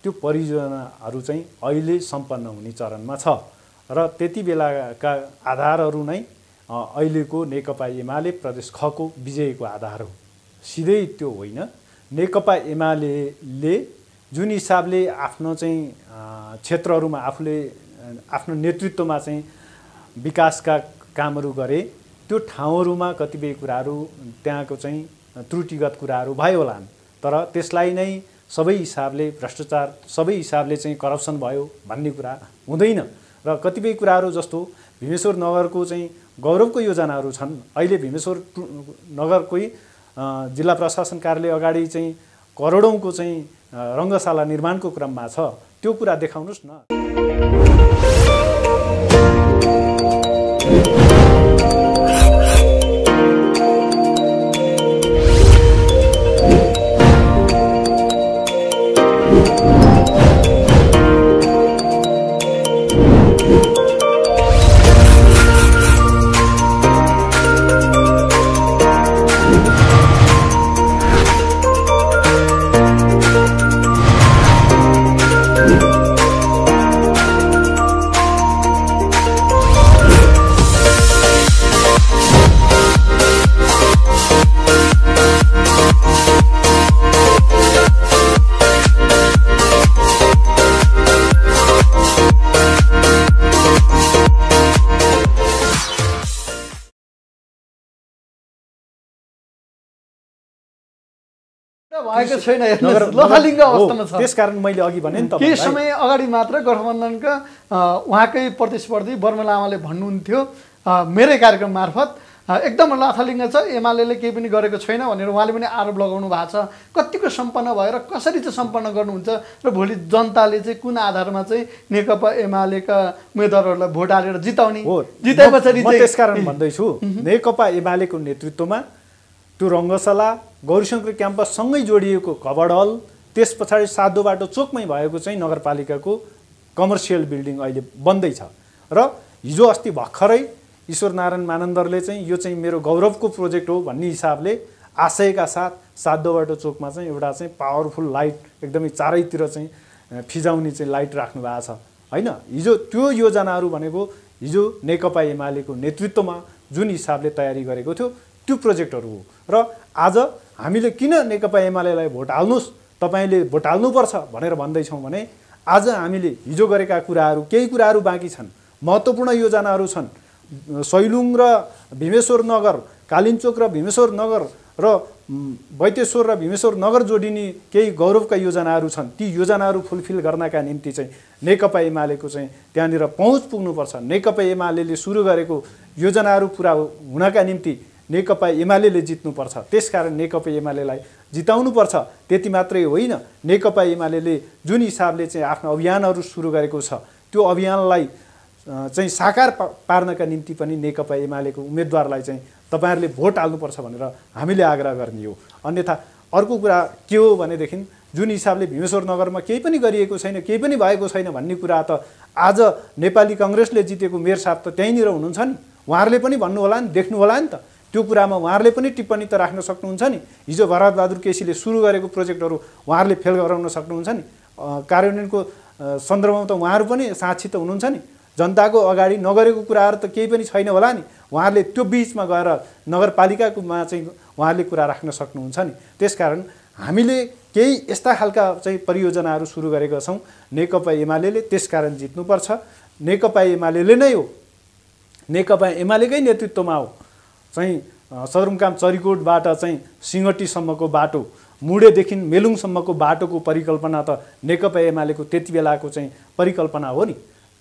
[SPEAKER 2] त्यो परियोजनाहरू चाहिँ अहिले सम्पन्न हुने चरणमा छ र त्यति बेलाका आधारहरू नै अहिलेको नेकपा एमाले प्रदेश खको विजयको आधार हो। सिधै त्यो होइन। नेकपा एमाले जुन हिसाबले आफ्नो चाहिँ क्षेत्रहरूमा आफूले आफ्नो नेतृत्वमा चाहिँ विकासका कामहरू गरे, त्यो ठाउँहरूमा कतिपय कुराहरू त्यहाँको चाहिँ त्रुटिगत कुराहरू भयो होलान्, तर त्यसलाई नै सबै हिसाबले भ्रष्टाचार, सबै हिसाबले चाहिँ करप्सन भयो भन्ने कुरा हुँदैन। र कतिपय कुराहरू जस्तो भीमेश्वर नगरको चाहिँ गौरवको योजनाहरू छन्। अहिले भीमेश्वर नगरकै जिल्ला प्रशासन कार्यालय अगाडि चाहिँ करोडौँको चाहिँ रङ्गशाला निर्माणको क्रममा छ, त्यो कुरा देखाउनुहोस् न।
[SPEAKER 4] भएको छैन, लथालिङ्ग अवस्थामा छ।
[SPEAKER 2] त्यसकारण मैले अघि भने नि त
[SPEAKER 4] केही समय अगाडि मात्र गठबन्धनका उहाँकै प्रतिस्पर्धी बर्मन लामाले भन्नुहुन्थ्यो मेरै कार्यक्रम मार्फत एकदम लथालिङ्ग छ, एमालेले केही पनि गरेको छैन भनेर उहाँले पनि आरोप लगाउनु भएको छ। कतिको सम्पन्न भयो र कसरी चाहिँ सम्पन्न गर्नुहुन्छ र भोलि जनताले चाहिँ कुन आधारमा चाहिँ नेकपा एमालेका उम्मेदवारहरूलाई भोट हालेर जिताउने, जिताए पछाडि
[SPEAKER 2] त्यसकारण भन्दैछु नेकपा एमालेको नेतृत्वमा त्यो रङ्गशाला गौरीशङ्कर क्याम्पससँगै जोडिएको कभर्ड हल, त्यस पछाडि साधो बाटो चोकमै भएको चाहिँ नगरपालिकाको कमर्सियल बिल्डिङ अहिले बन्दैछ। र हिजो अस्ति भर्खरै ईश्वर नारायण मानन्दरले चाहिँ यो चाहिँ मेरो गौरवको प्रोजेक्ट हो भन्ने हिसाबले आशयका साथ साधो बाटो चोकमा चाहिँ एउटा चाहिँ पावरफुल लाइट एकदमै चारैतिर चाहिँ फिजाउने चाहिँ लाइट राख्नु भएको छ होइन। हिजो त्यो योजनाहरू भनेको हिजो नेकपा एमालेको नेतृत्वमा जुन हिसाबले तयारी गरेको थियो त्यो प्रोजेक्टहरू हो। र आज हामीले किन नेकपा एमालेलाई भोट हाल्नुहोस्, तपाईँले भोट हाल्नुपर्छ भनेर भन्दैछौँ भने आज हामीले हिजो गरेका कुराहरू केही कुराहरू बाँकी छन्, महत्त्वपूर्ण योजनाहरू छन्। सैलुङ र भीमेश्वर नगर, कालिन्चोक र भीमेश्वर नगर र बैतेश्वर र भीमेश्वर नगर जोडिने केही गौरवका योजनाहरू छन्। ती योजनाहरू फुलफिल गर्नका निम्ति चाहिँ नेकपा एमालेको चाहिँ त्यहाँनिर पहुँच पुग्नुपर्छ। नेकपा एमालेले सुरु गरेको योजनाहरू पुरा हुनका निम्ति नेकपा एमालेले जित्नुपर्छ। त्यसकारण नेकपा एमालेलाई जिताउनुपर्छ। त्यति मात्रै होइन, नेकपा एमालेले जुन हिसाबले चाहिँ आफ्नो अभियानहरू सुरु गरेको छ त्यो अभियानलाई चाहिँ साकार पार्नका निम्ति पनि नेकपा एमालेको उम्मेदवारलाई चाहिँ तपाईँहरूले भोट हाल्नुपर्छ भनेर हामीले आग्रह गर्ने हो। अन्यथा अर्को कुरा के हो भनेदेखि जुन हिसाबले भीमेश्वर नगरमा केही पनि गरिएको छैन, केही पनि भएको छैन भन्ने कुरा त आज नेपाली काङ्ग्रेसले जितेको मेयर साहब त त्यहीँनिर हुनुहुन्छ नि, उहाँहरूले पनि भन्नु होला नि, देख्नु होला नि त। त्यो कुरामा उहाँहरूले पनि टिप्पणी त राख्न सक्नुहुन्छ नि। हिजो भरतबहादुर केसीले सुरु गरेको प्रोजेक्टहरू उहाँहरूले फेल गराउन सक्नुहुन्छ नि। कार्यान्वयनको सन्दर्भमा त उहाँहरू पनि साक्षी त हुनुहुन्छ नि। जनताको अगाडि नगरेको कुराहरू त केही पनि छैन होला नि, उहाँहरूले त्यो बिचमा गएर नगरपालिकामा चाहिँ उहाँहरूले कुरा राख्न सक्नुहुन्छ नि। त्यसकारण हामीले केही यस्ता खालका चाहिँ परियोजनाहरू सुरु गरेका छौँ नेकपा एमाले, त्यसकारण जित्नुपर्छ। नेकपा एमाले नै हो, नेकपा एमालेकै नेतृत्वमा हो चाहिँ सदरमुकाम चरिकोटबाट चाहिँ सिंगटीसम्मको बाटो, मुडेदेखि मेलुङसम्मको बाटोको परिकल्पना त नेकपा एमालेको त्यति बेलाको चाहिँ परिकल्पना हो नि।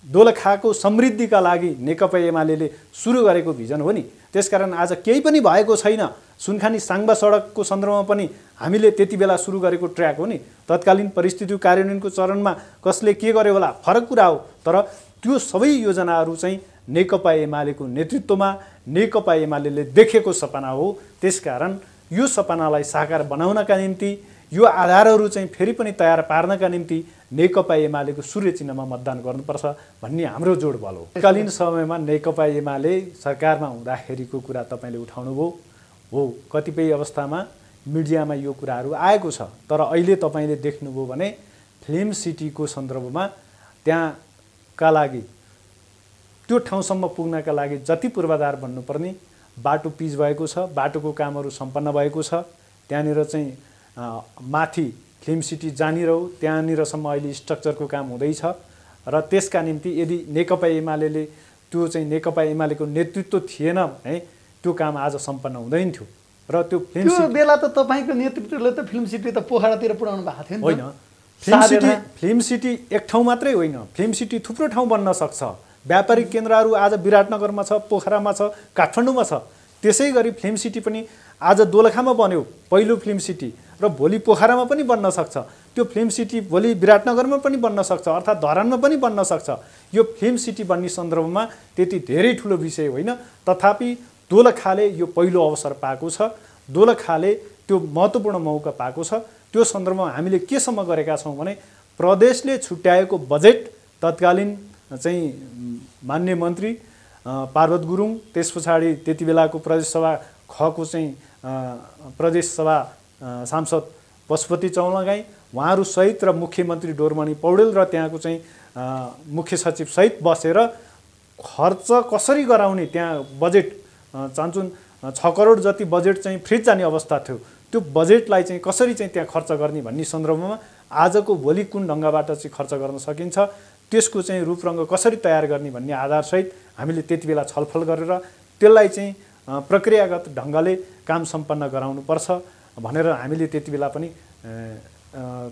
[SPEAKER 2] दोलखाको समृद्धिका लागि नेकपा एमाले सुरु गरेको भिजन हो नि। त्यसकारण आज केही पनि भएको छैन। सुनखानी साङ्बा सडकको सन्दर्भमा पनि हामीले त्यति बेला सुरु गरेको ट्र्याक हो नि। तत्कालीन परिस्थिति कार्यान्वयनको चरणमा कसले के गर्यो होला फरक कुरा हो, तर त्यो सबै योजनाहरू चाहिँ नेकपा एमालेको नेतृत्वमा नेकपा एमाले देखेको सपना हो। त्यसकारण यो सपनालाई साकार बनाउनका निम्ति यो आधारहरू चाहिँ फेरि पनि तयार पार्नका निम्ति नेकपा एमालेको सूर्य चिन्हमा मतदान गर्नुपर्छ भन्ने हाम्रो जोड बल हो। तत्कालीन समयमा नेकपा एमाले सरकारमा हुँदाखेरिको कुरा तपाईँले उठाउनुभयो हो। कतिपय अवस्थामा मिडियामा यो कुराहरू आएको छ, तर अहिले तपाईँले देख्नुभयो भने फिल्म सिटीको सन्दर्भमा त्यहाँका लागि त्यो ठाउँसम्म पुग्नका लागि जति पूर्वाधार बन्नुपर्ने बाटो पिच भएको छ, बाटोको कामहरू सम्पन्न भएको छ। त्यहाँनिर चाहिँ माथि फिल्म सिटी जहाँनिर हो त्यहाँनिरसम्म अहिले स्ट्रक्चरको काम हुँदैछ र त्यसका निम्ति यदि नेकपा एमाले त्यो चाहिँ नेकपा एमालेको नेतृत्व थिएन भने त्यो काम आज सम्पन्न हुँदैन थियो। र त्यो
[SPEAKER 4] बेला त तपाईँको नेतृत्वले त फिल्म सिटी त पोखरातिर पुर्याउनु भएको थियो नि।
[SPEAKER 2] होइन, फिल्म सिटी एक ठाउँ मात्रै होइन, फिल्म सिटी थुप्रो ठाउँ बन्न सक्छ। व्यापारिक केन्द्रहरू आज विराटनगरमा छ, पोखरामा छ, काठमाडौँमा छ। त्यसै गरी फिल्म सिटी पनि आज दोलखामा बन्यो पहिलो फिल्म सिटी, र भोलि पोखरामा पनि बन्न सक्छ। त्यो फिल्म सिटी भोलि विराटनगरमा पनि बन्न सक्छ, अर्थात् धरानमा पनि बन्न सक्छ। यो फिल्म सिटी बन्ने सन्दर्भमा त्यति धेरै ठुलो विषय होइन, तथापि दोलखाले यो पहिलो अवसर पाएको छ, दोलखाले त्यो महत्त्वपूर्ण मौका पाएको छ। त्यो सन्दर्भमा हामीले केसम्म गरेका छौँ भने प्रदेशले छुट्याएको बजेट तत्कालीन चाहिँ मान्य मन्त्री पार्वत गुरुङ, त्यस पछाडि त्यति बेलाको प्रदेशसभा खको चाहिँ प्रदेशसभा सांसद पशुपति चौलागाई उहाँहरू सहित र मुख्यमन्त्री डोरमणि पौडेल र त्यहाँको चाहिँ मुख्य सचिव सहित बसेर खर्च कसरी गराउने, त्यहाँ बजेट चान्चुन 6 करोड जति बजेट चाहिँ फ्रिज जाने अवस्था थियो। त्यो बजेटलाई चाहिँ कसरी चाहिँ त्यहाँ खर्च गर्ने भन्ने सन्दर्भमा आजको भोलि कुन ढङ्गबाट चाहिँ खर्च गर्न सकिन्छ, त्यसको चाहिँ रूपरङ्ग कसरी तयार गर्ने भन्ने आधारसहित हामीले त्यति बेला छलफल गरेर त्यसलाई चाहिँ प्रक्रियागत ढङ्गले काम सम्पन्न गराउनुपर्छ भनेर हामीले त्यति बेला पनि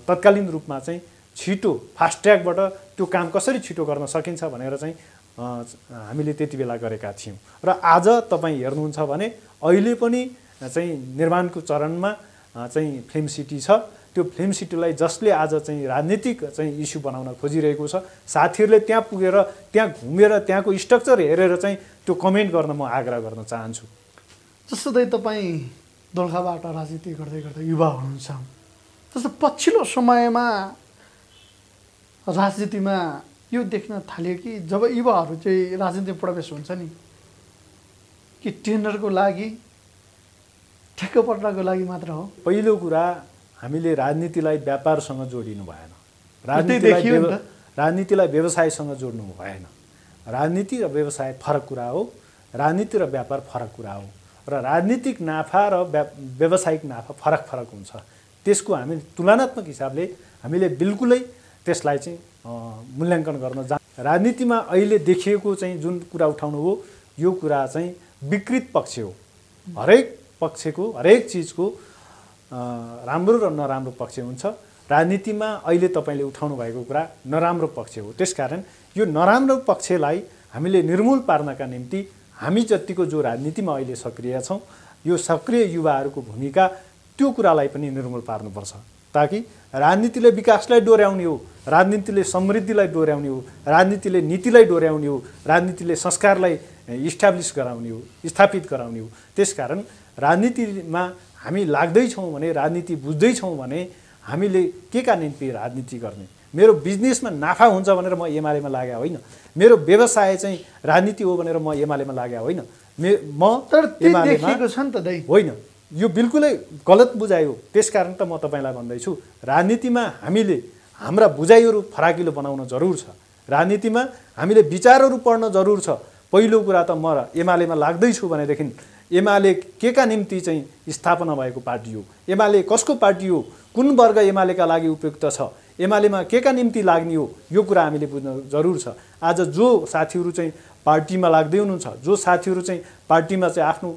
[SPEAKER 2] तत्कालीन रूपमा चाहिँ छिटो फास्ट ट्र्याकबाट त्यो काम कसरी छिटो गर्न सकिन्छ भनेर चाहिँ हामीले त्यति बेला गरेका थियौँ। र आज तपाईँ हेर्नुहुन्छ भने अहिले पनि चाहिँ निर्माणको चरणमा चाहिँ फिल्म सिटी छ। त्यो फिल्म सिटीलाई जसले आज चाहिँ राजनीतिक चाहिँ इस्यु बनाउन खोजिरहेको छ, साथीहरूले त्यहाँ पुगेर त्यहाँ घुमेर त्यहाँको स्ट्रक्चर हेरेर चाहिँ त्यो कमेन्ट गर्न म आग्रह गर्न चाहन्छु।
[SPEAKER 4] जसरी तपाईँ दोलखाबाट राजनीति गर्दै गर्दै युवा हुनुहुन्छ, जस्तो पछिल्लो समयमा राजनीतिमा यो देख्न थाल्यो कि जब युवाहरू चाहिँ राजनीतिमा प्रवेश हुन्छ नि, कि टेन्डरको लागि ठेक्कापट्टाको लागि मात्र हो।
[SPEAKER 2] पहिलो कुरा हामीले राजनीतिलाई व्यापारसँग जोडिनु भएन, राजनीतिलाई व्यवसायसँग जोड्नु भएन। राजनीति र व्यवसाय फरक कुरा हो, राजनीति र व्यापार फरक कुरा हो, र राजनीतिक नाफा र व्यावसायिक नाफा फरक फरक हुन्छ। त्यसको हामी तुलनात्मक हिसाबले हामीले बिल्कुलै त्यसलाई चाहिँ मूल्याङ्कन गर्न राजनीतिमा अहिले देखिएको चाहिँ जुन कुरा उठाउनु हो यो कुरा चाहिँ विकृत पक्ष हो। हरेक पक्षको हरेक चिजको राम्रो र नराम्रो पक्ष हुन्छ। राजनीतिमा अहिले तपाईँले उठाउनु भएको कुरा नराम्रो पक्ष हो। त्यसकारण यो नराम्रो पक्षलाई हामीले निर्मूल पार्नका निम्ति हामी जतिको जो राजनीतिमा अहिले सक्रिय छौँ, यो सक्रिय युवाहरूको भूमिका त्यो कुरालाई पनि निर्मूल पार्नुपर्छ, ताकि राजनीतिले विकासलाई डोर्याउने हो, राजनीतिले समृद्धिलाई डोर्याउने हो, राजनीतिले नीतिलाई डोर्याउने हो, राजनीतिले संस्कारलाई इस्टाब्लिस गराउने हो, स्थापित गराउने हो। त्यसकारण राजनीतिमा हामी लाग्दैछौँ भने, राजनीति बुझ्दैछौँ भने हामीले के का निम्ति राजनीति गर्ने? मेरो बिजनेसमा नाफा हुन्छ भनेर म एमालेमा लागेको होइन, मेरो व्यवसाय चाहिँ राजनीति हो भनेर म एमालेमा लागेको होइन। म
[SPEAKER 4] देखिएको छ नि त दाइ,
[SPEAKER 2] होइन, यो बिल्कुलै गलत बुझाइ हो। त्यसकारण त म तपाईँलाई भन्दैछु, राजनीतिमा हामीले हाम्रा बुझाइहरू फराकिलो बनाउन जरुर छ। राजनीतिमा हामीले विचारहरू पढ्न जरुर छ। पहिलो कुरा त म एमालेमा लाग्दैछु भनेदेखि एमाले के का निम्ति चाहिँ स्थापना भएको पार्टी हो, एमाले कसको पार्टी हो, कुन वर्ग एमालेका लागि उपयुक्त छ, एमालेमा के का निम्ति लाग्ने हो, यो कुरा हामीले बुझ्न जरुर छ। आज जो साथीहरू चाहिँ पार्टीमा लाग्दै हुनुहुन्छ, जो साथीहरू चाहिँ पार्टीमा चाहिँ आफ्नो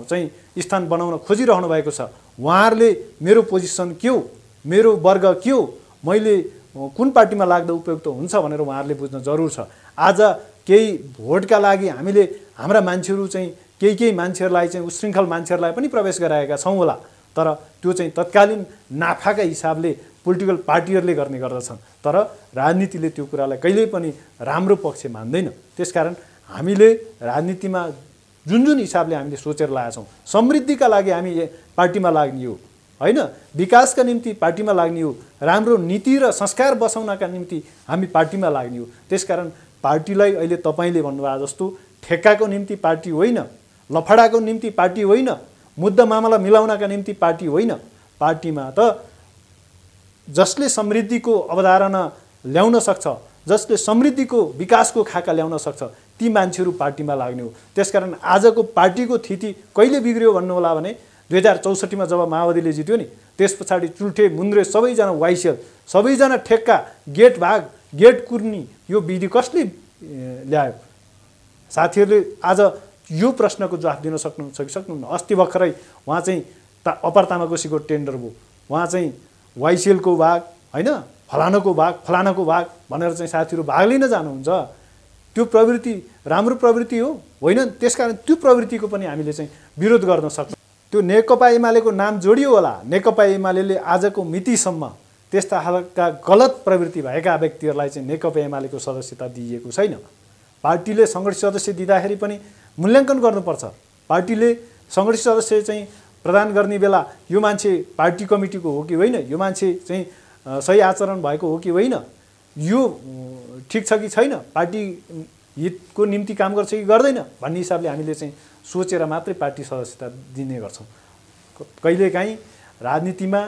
[SPEAKER 2] चाहिँ स्थान बनाउन खोजिरहनु भएको छ, उहाँहरूले मेरो पोजिसन के हो, मेरो वर्ग के हो, मैले कुन पार्टीमा लाग्दा उपयुक्त हुन्छ भनेर उहाँहरूले बुझ्न जरुर छ। आज केही भोटका लागि हामीले हाम्रा मान्छेहरू चाहिँ केही मान्छेहरूलाई चाहिँ उशृङ्खल मान्छेहरूलाई पनि प्रवेश गराएका छौँ होला, तर त्यो चाहिँ तत्कालीन नाफाका हिसाबले पोलिटिकल पार्टीहरूले गर्ने गर्दछन्। तर राजनीतिले त्यो कुरालाई कहिल्यै पनि राम्रो पक्ष मान्दैन। त्यसकारण हामीले राजनीतिमा जुन हिसाबले हामीले सोचेर लागेका छौँ, समृद्धिका लागि हामी पार्टीमा लाग्ने हो होइन, विकासका निम्ति पार्टीमा लाग्ने हो, राम्रो नीति र संस्कार बसाउनका निम्ति हामी पार्टीमा लाग्ने हो। त्यसकारण पार्टीलाई अहिले तपाईँले भन्नुभएको जस्तो ठेक्काको निम्ति पार्टी होइन, लफडाको निम्ति पार्टी होइन, मुद्दा मामला मिलाउनका निम्ति पार्टी होइन। पार्टीमा त जसले समृद्धिको अवधारणा ल्याउन सक्छ, जसले समृद्धिको विकासको खाका ल्याउन सक्छ, ती मान्छेहरू पार्टीमा लाग्ने हो। त्यसकारण आजको पार्टीको स्थिति कहिले बिग्रियो भन्नु होला भने 2064 जब माओवादीले जित्यो नि, त्यस पछाडि चुल्ठे मुन्द्रे सबैजना वाइसेल, सबैजना ठेक्का, गेट भाग, गेट कुर्नी, यो विधि कसले ल्यायो? साथीहरूले आज यो प्रश्नको जवाफ दिन सक्नुहुन्छ कि सक्नुहुन्न? अस्ति भर्खरै उहाँ चाहिँ अप्पर तामाकोसीको टेन्डर भयो, उहाँ चाहिँ वाइसेलको भाग होइन, फलानाको भाग भनेर चाहिँ साथीहरू भाग लिन जानुहुन्छ। त्यो प्रवृत्ति राम्रो प्रवृत्ति हो होइन? त्यसकारण त्यो प्रवृत्तिको पनि हामीले चाहिँ विरोध गर्न सक्छौँ। त्यो नेकपा एमालेको नाम जोडियो होला, नेकपा एमाले आजको मितिसम्म त्यस्ता खालका गलत प्रवृत्ति भएका व्यक्तिहरूलाई चाहिँ नेकपा एमालेको सदस्यता दिइएको छैन। पार्टीले सङ्गठित सदस्य दिँदाखेरि पनि मूल्याङ्कन गर्नुपर्छ। पार्टीले सङ्गठित सदस्य चाहिँ प्रदान गर्ने बेला यो मान्छे पार्टी कमिटीको हो कि होइन, यो मान्छे चाहिँ सही आचरण भएको हो कि होइन, यो ठिक छ कि छैन, पार्टी हितको निम्ति काम गर्छ कि गर्दैन भन्ने हिसाबले हामीले चाहिँ सोचेर मात्रै पार्टी सदस्यता दिने गर्छौँ। कहिलेकाहीँ राजनीतिमा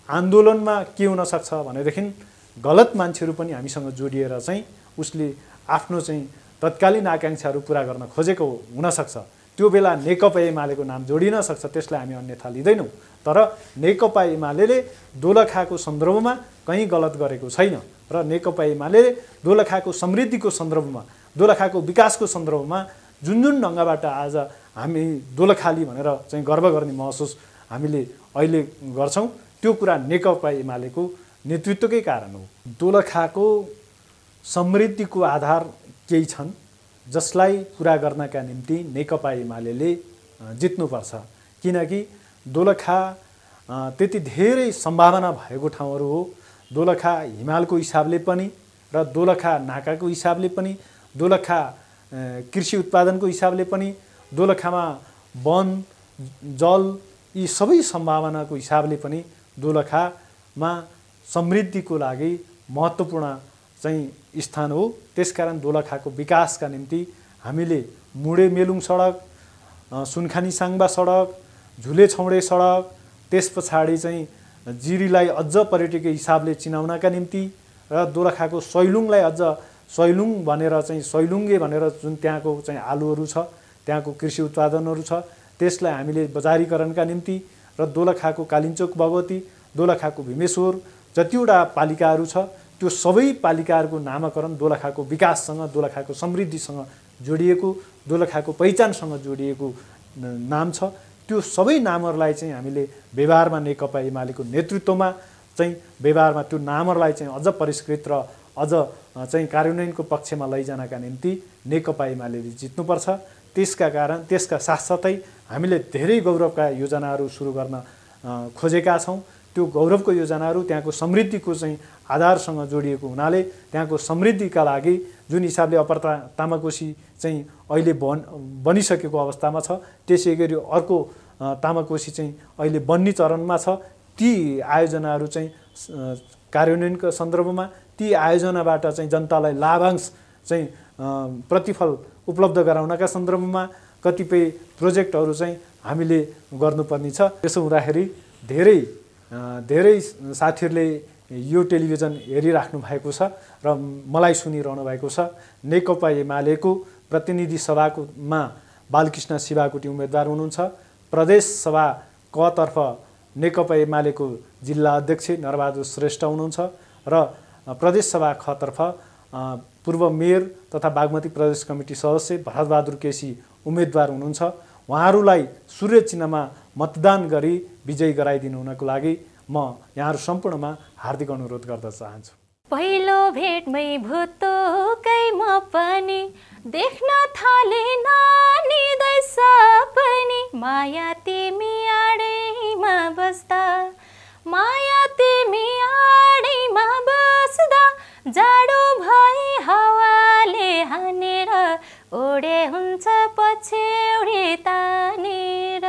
[SPEAKER 2] आन्दोलनमा के हुन सक्छ भनेदेखि गलत मान्छेहरू पनि हामीसँग जोडिएर चाहिँ उसले आफ्नो चाहिँ तत्कालीन आकाङ्क्षाहरू पुरा गर्न खोजेको हुनसक्छ। त्यो बेला नेकपा एमालेको नाम जोडिन सक्छ, त्यसलाई हामी अन्यथा लिँदैनौँ। तर नेकपा एमाले दोलखाको सन्दर्भमा कहीँ गलत गरेको छैन र नेकपा एमाले दोलखाको समृद्धिको सन्दर्भमा, दोलखाको विकासको सन्दर्भमा जुन ढङ्गबाट आज हामी दोलखाली भनेर चाहिँ गर्व गर्ने महसुस हामीले अहिले गर्छौँ, त्यो कुरा नेकपा एमालेको नेतृत्वकै कारण हो। दोलखाको समृद्धिको आधार केही छन् जसलाई पुरा गर्नका निम्ति नेकपा एमाले जित्नुपर्छ। किनकि दोलखा त्यति धेरै सम्भावना भएको ठाउँहरू हो। दोलखा हिमालको हिसाबले पनि र दोलखा नाकाको हिसाबले पनि, दोलखा कृषि उत्पादनको हिसाबले पनि, दोलखामा वन जल यी सबै सम्भावनाको हिसाबले पनि दोलखामा समृद्धिको लागि महत्त्वपूर्ण चाहिँ स्थान हो। त्यसकारण दोलखाको विकासका निम्ति हामीले मुडे मेलुङ सडक, सुनखानी साङ्बा सडक, झुले छौडे सडक, त्यस पछाडि चाहिँ जिरीलाई अझ पर्यटकीय हिसाबले चिनाउनका निम्ति र दोलखाको सैलुङलाई अझ सैलुङ भनेर चाहिँ सैलुङ्गे भनेर जुन त्यहाँको चाहिँ आलुहरू छ, त्यहाँको कृषि उत्पादनहरू छ, त्यसलाई हामीले बजारीकरणका निम्ति र दोलखाको कालिन्चोक भगवती, दोलखाको भीमेश्वर जतिवटा पालिकाहरू छ, त्यो सबै पालिकाहरूको नामकरण दोलखाको विकाससँग, दोलखाको समृद्धिसँग जोडिएको, दोलखाको पहिचानसँग जोडिएको नाम छ। त्यो सबै नामहरूलाई चाहिँ हामीले व्यवहारमा नेकपा एमालेको नेतृत्वमा चाहिँ व्यवहारमा त्यो नामहरूलाई चाहिँ अझ परिष्कृत र अझ चाहिँ कार्यान्वयनको पक्षमा लैजानका निम्ति नेकपा एमाले जित्नुपर्छ। त्यसका कारण त्यसका साथसाथै हामीले धेरै गौरवका योजनाहरू सुरु गर्न खोजेका छौँ। त्यो गौरवको योजनाहरू त्यहाँको समृद्धिको चाहिँ आधारसँग जोडिएको हुनाले त्यहाँको समृद्धिका लागि जुन हिसाबले अप्पर तामाकोसी चाहिँ अहिले बनिसकेको अवस्थामा छ, त्यसै गरी अर्को तामाकोसी चाहिँ अहिले बन्ने चरणमा छ। ती आयोजनाहरू चाहिँ कार्यान्वयनको सन्दर्भमा, ती आयोजनाबाट चाहिँ जनतालाई लाभांश चाहिँ प्रतिफल उपलब्ध गराउनका सन्दर्भमा कतिपय प्रोजेक्टहरू चाहिँ हामीले गर्नुपर्ने छ। त्यसो हुँदाखेरि धेरै साथीहरूले यो टेलिभिजन हेरिराख्नु भएको छ र मलाई सुनिरहनु भएको छ। नेकपा एमालेको प्रतिनिधि सभामा बालकृष्ण शिवाकोटी उम्मेदवार हुनुहुन्छ। प्रदेश सभा कतर्फ नेकपा एमालेको जिल्ला अध्यक्ष नरबहादुर श्रेष्ठ हुनुहुन्छ र प्रदेश सभा खतर्फ पूर्व मेयर तथा बागमती प्रदेश कमिटी सदस्य भरतबहादुर केसी उम्मेदवार हुनुहुन्छ। उहाँहरूलाई सूर्य चिन्हमा मतदान गरी विजयी गराइदिनु हुनको लागि म यहाँहरू सम्पूर्णमा हार्दिक अनुरोध गर्न चाहन्छु।
[SPEAKER 5] पहिलो भेटमै भुतुकै म पनि देख्न थाले नानीदै सपनी माया तिमी आडैमा बस्दा माया तिमी आडैमा बस्दा जाडो भई हावाले हानेर ओडे हुन्छ पछ्यौरी तानेर।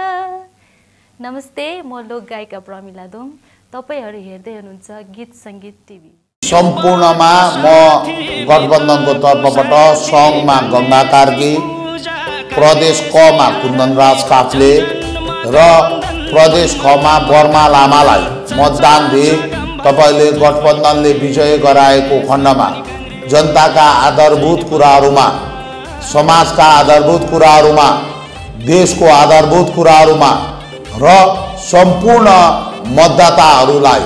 [SPEAKER 5] नमस्ते, म लोक गायिका प्रमिला दोङ। तपाईहरू हेर्दै हुनुहुन्छ गीत सङ्गीत टिभी।
[SPEAKER 1] सम्पूर्णमा म गठबन्धनको तर्फबाट सङ्घमा गङ्गा कार्की, प्रदेश कमा कुन्दनराज काफ्ले र प्रदेश खमा बर्मा लामालाई मतदान दिए। तपाईले गठबन्धनले विजय गराएको खण्डमा जनताका आधारभूत कुराहरूमा, समाजका आधारभूत कुराहरूमा, देशको आधारभूत कुराहरूमा र सम्पूर्ण मतदाताहरूलाई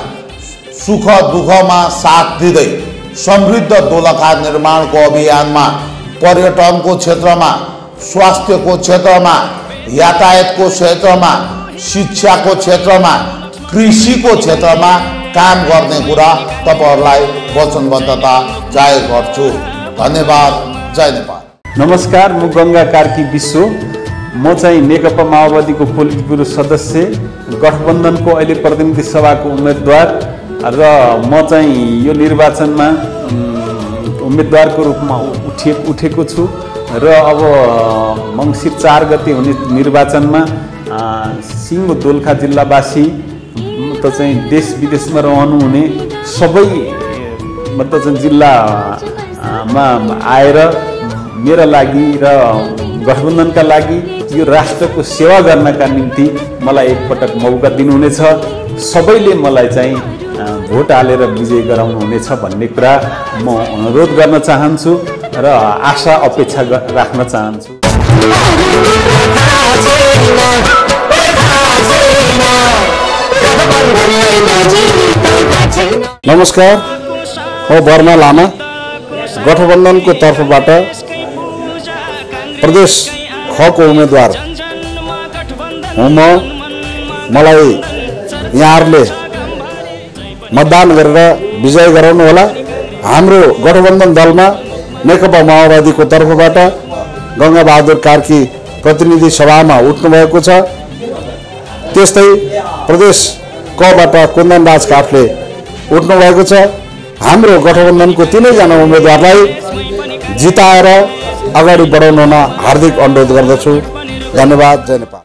[SPEAKER 1] सुख दुःखमा साथ दिँदै समृद्ध दोलखा निर्माणको अभियानमा, पर्यटनको क्षेत्रमा, स्वास्थ्यको क्षेत्रमा, यातायातको क्षेत्रमा, शिक्षाको क्षेत्रमा, कृषिको क्षेत्रमा काम गर्ने कुरा तपाईहरूलाई वचनबद्धता जाहेर गर्छु। धन्यवाद। जय नेपाल।
[SPEAKER 6] नमस्कार, म गङ्गा कार्की विश्व। म चाहिँ नेकपा माओवादीको पोलिट ब्युरो सदस्य, गठबन्धनको अहिले प्रतिनिधि सभाको उम्मेदवार र म चाहिँ यो निर्वाचनमा उम्मेदवारको रूपमा उठेको छु र अब मङ्सिर 4 गते हुने निर्वाचनमा सिङ्गो दोलखा जिल्लावासी त चाहिँ देश विदेशमा रहनुहुने सबै मतलब चाहिँ जिल्लामा आएर मेरा लागि र गठबन्धनका लागि यो राष्ट्रको सेवा गर्नका निम्ति मलाई एकपटक मौका दिनुहुनेछ। सबैले मलाई चाहिँ भोट हालेर विजय गराउनुहुनेछ भन्ने कुरा म अनुरोध गर्न चाहन्छु र आशा अपेक्षा राख्न चाहन्छु।
[SPEAKER 3] नमस्कार, म बर्मा लामा, गठबन्धनको तर्फबाट प्रदेश खको उम्मेदवार हुँ। मलाई यहाँहरूले मतदान गरेर विजय गराउनु होला। हाम्रो गठबन्धन दलमा नेकपा माओवादीको तर्फबाट गङ्गाबहादुर कार्की प्रतिनिधि सभामा उठ्नुभएको छ। त्यस्तै प्रदेश कबाट कुन्दनराज काफ्ले उठ्नुभएको छ। हाम्रो गठबन्धनको तीनैजना उम्मेदवारलाई जिताएर अगाडि बढाउन हार्दिक अनुरोध गर्दछु। धन्यवाद। जय नेपाल।